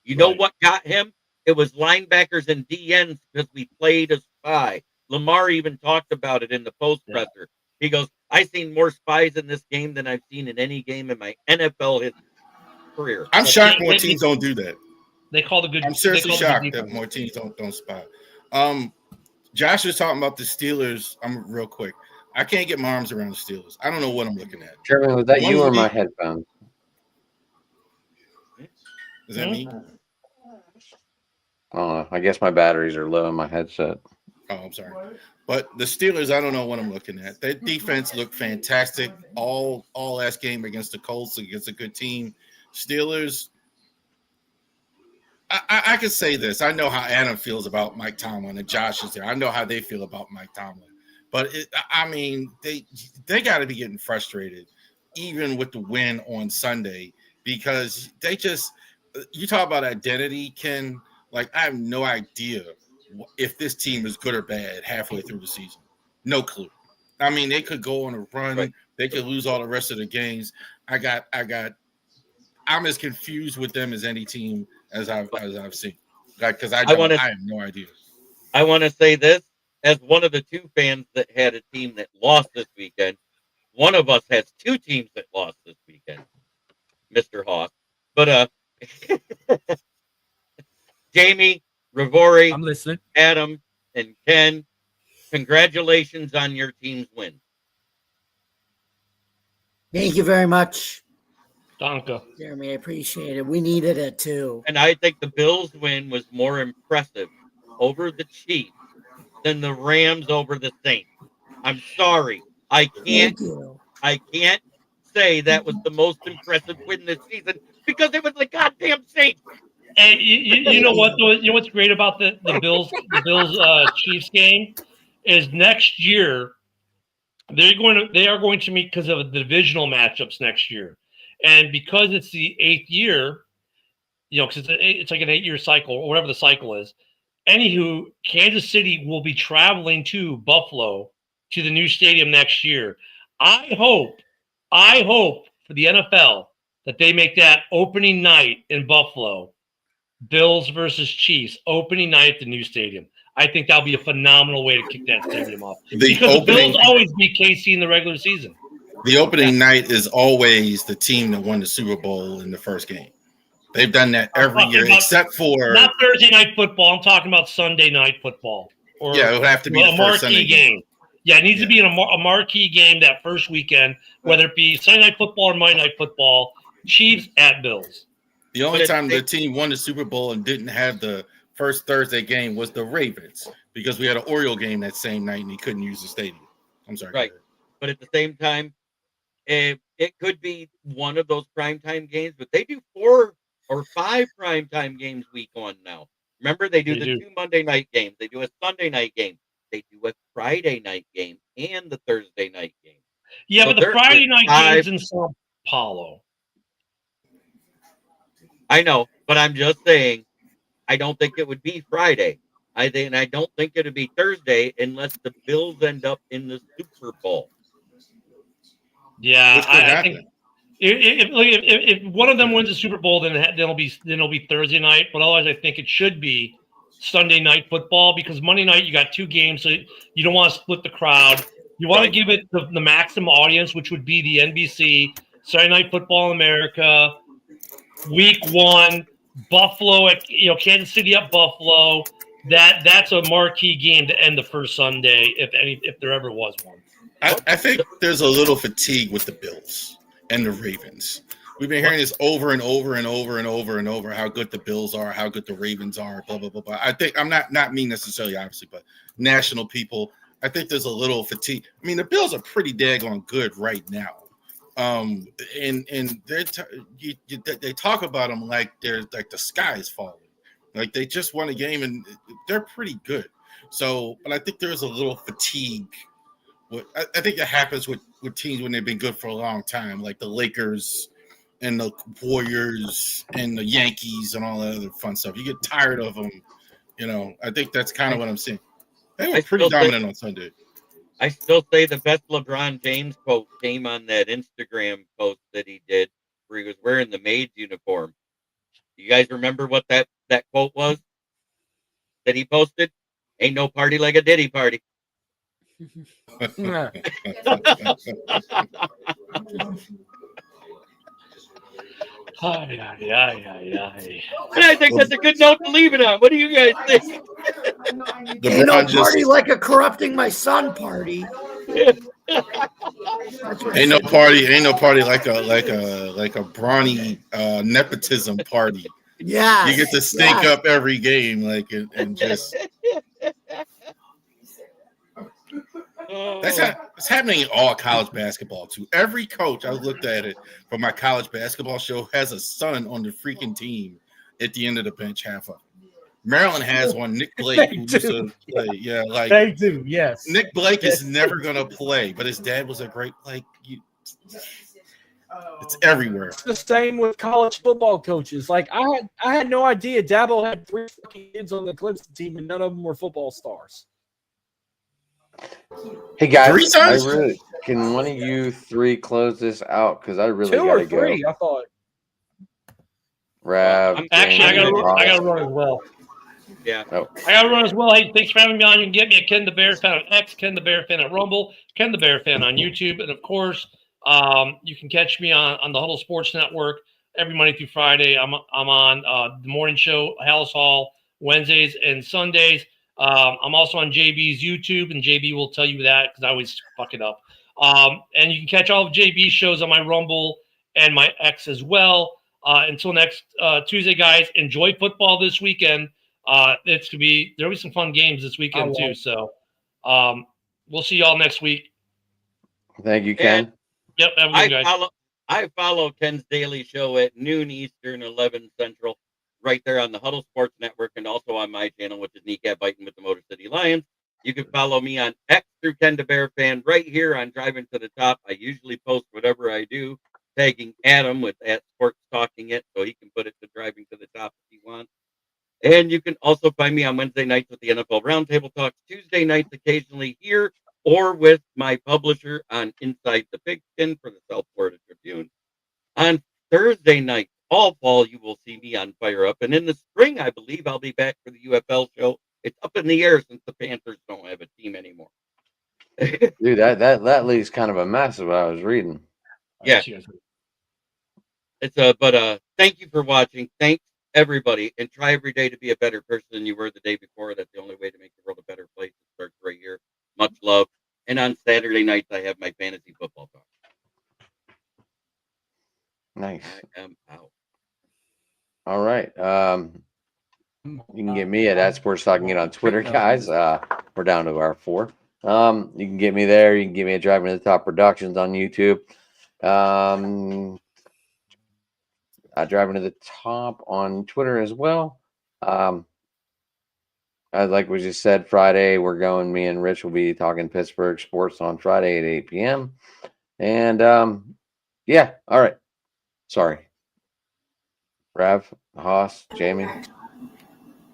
You know what got him? It was linebackers and DNs because we played a spy. Lamar even talked about it in the post presser. He goes, "I've seen more spies in this game than I've seen in any game in my NFL history." Career. I'm shocked more teams don't do that. They call the good. I'm seriously shocked that more teams don't spy. Josh was talking about the Steelers. I'm real quick. I can't get my arms around the Steelers. I don't know what I'm looking at. Jeremy, was that you or my headphones? Is that me? I guess my batteries are low in my headset. Oh, I'm sorry. But the Steelers, I don't know what I'm looking at. Their defense looked fantastic all last game against the Colts, against a good team. Steelers, I can say this. I know how Adam feels about Mike Tomlin and Josh is there. I know how they feel about Mike Tomlin. But, they got to be getting frustrated, even with the win on Sunday, because you talk about identity, Ken. Like, I have no idea if this team is good or bad halfway through the season. No clue. I mean, they could go on a run. Right. They could lose all the rest of the games. I'm as confused with them as any team as I've seen. Like, because I have no idea. I want to say this as one of the 2 fans that had a team that lost this weekend. One of us has 2 teams that lost this weekend, Mr. Hawk. But Jamie, Rivori, I'm listening. Adam, and Ken, congratulations on your team's win. Thank you very much, Donka. Jeremy. I appreciate it. We needed it too. And I think the Bills' win was more impressive over the Chiefs than the Rams over the Saints. I'm sorry. I can't say that was the most impressive win this season because it was the goddamn Saints. And you know what? You know what's great about the Bills Chiefs game is next year they are going to meet because of the divisional matchups next year, and because it's the 8th year, because it's like an 8-year cycle or whatever the cycle is. Anywho, Kansas City will be traveling to Buffalo to the new stadium next year. I hope for the NFL that they make that opening night in Buffalo, Bills versus Chiefs, opening night at the new stadium. I think that'll be a phenomenal way to kick that stadium off. Because the Bills always beat KC in the regular season. The opening night is always the team that won the Super Bowl in the first game. They've done that every year, except for not Thursday night football. I'm talking about Sunday night football. Or it would have to be a marquee game. Yeah, it needs to be in a marquee game that first weekend, whether it be Sunday night football or Monday night football. Chiefs at Bills. The only time the team won the Super Bowl and didn't have the first Thursday game was the Ravens because we had an Oriole game that same night and he couldn't use the stadium. I'm sorry. Right. But at the same time, it could be one of those primetime games, but they do 4 or 5 primetime games week on now. Remember, they do 2 Monday night games. They do a Sunday night game. They do a Friday night game and the Thursday night game. Yeah, but the Friday night game's in Sao Paulo. I know, but I'm just saying, I don't think it would be Friday. I don't think it would be Thursday unless the Bills end up in the Super Bowl. Yeah, I think if one of them wins the Super Bowl, then it'll be Thursday night. But otherwise, I think it should be Sunday night football because Monday night you got 2 games, so you don't want to split the crowd. You want to Right. give it the maximum audience, which would be the NBC Saturday Night Football in America, Week 1, Buffalo at Kansas City at Buffalo. That's a marquee game to end the first Sunday, if there ever was one. I think there's a little fatigue with the Bills and the Ravens. We've been hearing this over and over and over and over and over, how good the Bills are, how good the Ravens are, blah, blah, blah, blah. I think I'm not me necessarily, obviously, but national people, I think there's a little fatigue. I mean, the Bills are pretty daggone good right now. And they talk about them like they're like the sky is falling. Like they just won a game and they're pretty good. So, but I think there's a little fatigue. I think it happens with teams when they've been good for a long time, like the Lakers and the Warriors and the Yankees and all that other fun stuff. You get tired of them, I think that's kind of what I'm seeing. They were pretty dominant on Sunday. I still say the best LeBron James quote came on that Instagram post that he did where he was wearing the maid's uniform. You guys remember what that quote was that he posted? Ain't no party like a Diddy party. Ay. And I think that's a good note to leave it on. What do you guys think? Ain't no party like a corrupting my son party. Ain't no party like a brawny nepotism party. Yeah, You get to stink up every game, and just. That's happening in all college basketball too. Every coach I looked at it for my college basketball show has a son on the freaking team at the end of the bench, half of them. Maryland has one, Nick Blake, who used to play. Yeah, they do. Yes, Nick Blake is never gonna play, but his dad was a great it's everywhere. It's the same with college football coaches. Like I had no idea Dabo had 3 fucking kids on the Clemson team, and none of them were football stars. Hey guys, can one of you 3 close this out? Because I really 2 gotta or 3, go. I thought. Rav, Actually, I gotta run as well. Yeah. Oh. I gotta run as well. Hey, thanks for having me on. You can get me at Ken the Bear Fan on X, Ken the Bear Fan at Rumble, Ken the Bear Fan on YouTube, and of course, you can catch me on the Huddle Sports Network every Monday through Friday. I'm on the morning show, Hallis Hall, Wednesdays and Sundays. I'm also on JB's YouTube, and JB will tell you that because I always fuck it up. And you can catch all of JB's shows on my Rumble and my X as well. Until next Tuesday, guys, enjoy football this weekend. There'll be some fun games this weekend too. So we'll see y'all next week. Thank you, Ken. Yep, have a good guys. I follow Ken's daily show at noon Eastern, 11 Central, right there on the Huddle Sports Network, and also on my channel, which is Kneecap Biting with the Motor City Lions. You can follow me on X through Ken the Bear Fan right here on Driving to the Top. I usually post whatever I do, tagging Adam with @Sports Talking It, so he can put it to Driving to the Top if he wants. And you can also find me on Wednesday nights with the NFL Roundtable Talks, Tuesday nights occasionally here, or with my publisher on Inside the Pigskin for the South Florida Tribune. On Thursday night, all fall, you will see me on Fire Up. And in the spring, I believe I'll be back for the UFL show. It's up in the air since the Panthers don't have a team anymore. Dude, that league's kind of a mess of what I was reading. Yeah. But thank you for watching. Thanks, everybody. And try every day to be a better person than you were the day before. That's the only way to make the world a better place. It starts right here. Much love. And on Saturday nights, I have my fantasy football talk. Nice. I am out. All right. You can get me at Sports Talking It on Twitter, guys. We're down to our 4. You can get me there. You can get me at Driving to the Top Productions on YouTube. Driving to the Top on Twitter as well. Like we just said, Friday, me and Rich will be talking Pittsburgh sports on Friday at 8 p.m. And yeah, all right. Sorry. Rav, Haas, Jamie.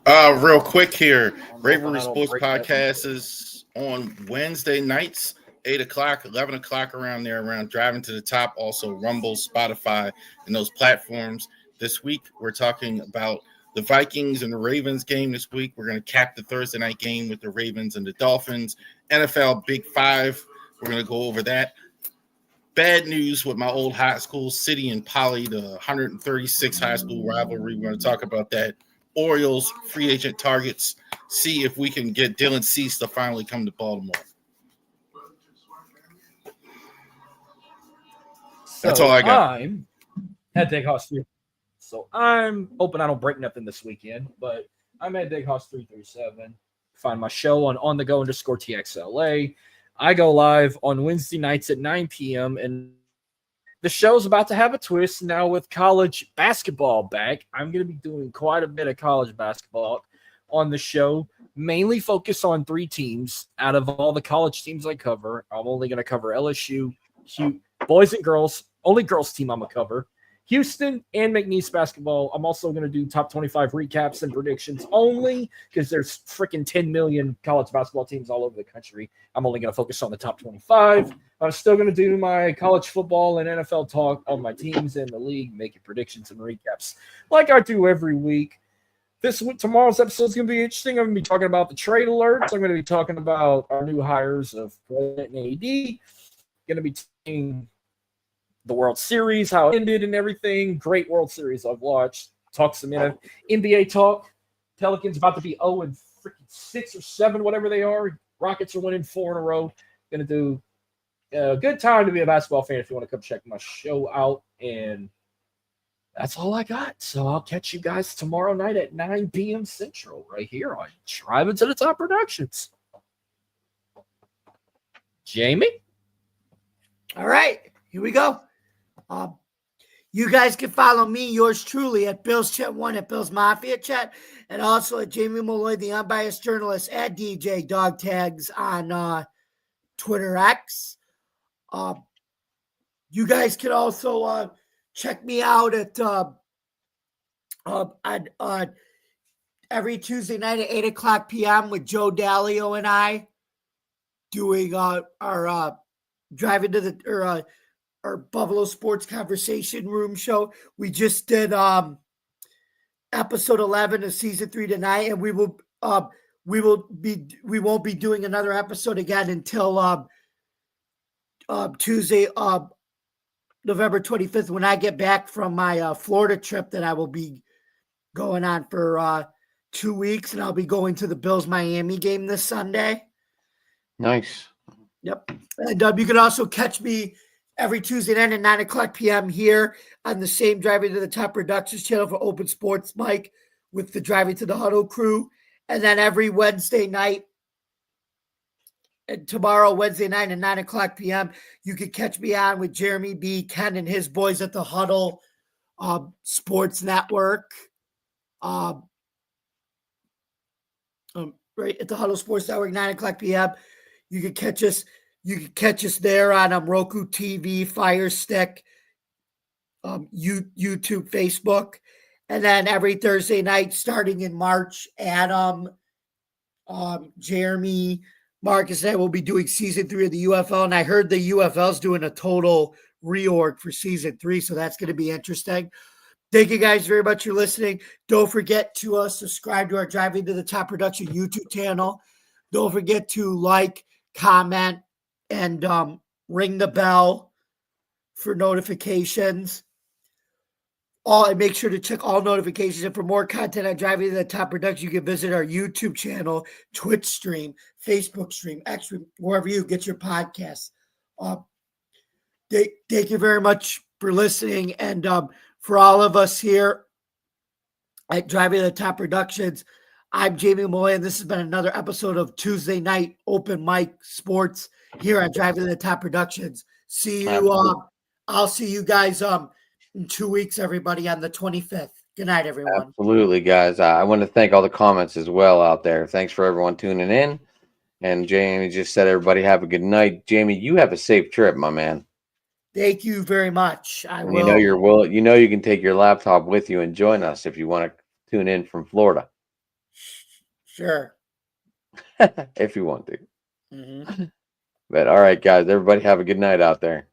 Real quick here. Bravery Sports Podcast is on Wednesday nights, 8 o'clock, 11 o'clock around there, around Driving to the Top, also Rumble, Spotify, and those platforms. This week, we're talking about the Vikings and the Ravens game this week. We're going to cap the Thursday night game with the Ravens and the Dolphins. NFL Big 5 We're going to go over that. Bad news with my old high school, City and Poly, the 136 high school rivalry. We're going to talk about that. Orioles, free agent targets. See if we can get Dylan Cease to finally come to Baltimore. That's all I got. I'm at Dig House 3. So I'm hoping I don't break nothing this weekend, but I'm at Dig House 337. Find my show on the go _TXLA. I go live on Wednesday nights at 9 p.m. and the show's about to have a twist now with college basketball back. I'm going to be doing quite a bit of college basketball on the show, mainly focus on 3 teams out of all the college teams I cover. I'm only going to cover LSU, boys and girls, only girls team I'm going to cover. Houston and McNeese basketball. I'm also going to do top 25 recaps and predictions only because there's freaking 10 million college basketball teams all over the country. I'm only going to focus on the top 25. I'm still going to do my college football and NFL talk on my teams in the league, making predictions and recaps like I do every week. Tomorrow's episode is going to be interesting. I'm going to be talking about the trade alerts. I'm going to be talking about our new hires of President and AD. Going to be talking the World Series, how it ended and everything. Great World Series I've watched. Talk some NBA talk. Pelicans about to be 0-6 or 7, whatever they are. Rockets are winning 4 in a row. Going to do a good time to be a basketball fan if you want to come check my show out. And that's all I got. So I'll catch you guys tomorrow night at 9 p.m. Central right here on Driving to the Top Productions. Jamie? All right, here we go. You guys can follow me, yours truly, at Bill's Chat 1 at Bill's Mafia Chat, and also at Jamie Malloy, the unbiased journalist, at DJ Dog Tags on Twitter X. You guys can also check me out at every Tuesday night at 8 o'clock p.m. with Joe Dalio and I doing our driving to the our Buffalo Sports Conversation Room show. We just did episode 11 of season 3 tonight, and we won't be doing another episode again until Tuesday, November 25th, when I get back from my Florida trip that I will be going on for 2 weeks, and I'll be going to the Bills Miami game this Sunday. Nice. Yep. And you can also catch me every Tuesday night at 9 o'clock p.m. here on the same Driving to the Top Productions channel for Open Sports Mike with the Driving to the Huddle crew. And then every Wednesday night, and tomorrow, Wednesday night at 9 o'clock p.m., you can catch me on with Jeremy B. Ken and his boys at the Huddle Sports Network. Right at the Huddle Sports Network, 9 o'clock p.m. You can catch us. You can catch us there on Roku TV, Fire Stick, YouTube, Facebook. And then every Thursday night, starting in March, Adam, Jeremy, Marcus, and I will be doing season 3 of the UFL. And I heard the UFL is doing a total reorg for season 3, so that's going to be interesting. Thank you guys very much for listening. Don't forget to subscribe to our Driving to the Top Production YouTube channel. Don't forget to like, comment, and ring the bell for notifications. And make sure to check all notifications. And for more content on Driving to the Top Production, you can visit our YouTube channel, Twitch stream, Facebook stream, X stream, wherever you get your podcasts. Thank you very much for listening. And for all of us here at Driving to the Top Productions, I'm Jamie Malloy, and this has been another episode of Tuesday Night Open Mic Sports here at Driving to the Top Productions. See you. I'll see you guys in 2 weeks, everybody, on the 25th. Good night, everyone. Absolutely, guys. I want to thank all the comments as well out there. Thanks for everyone tuning in. And Jamie just said, everybody have a good night. Jamie, you have a safe trip, my man. Thank you very much. I will. You know you can take your laptop with you and join us if you want to tune in from Florida. Sure. If you want to. Mm-hmm. But all right, guys, everybody have a good night out there.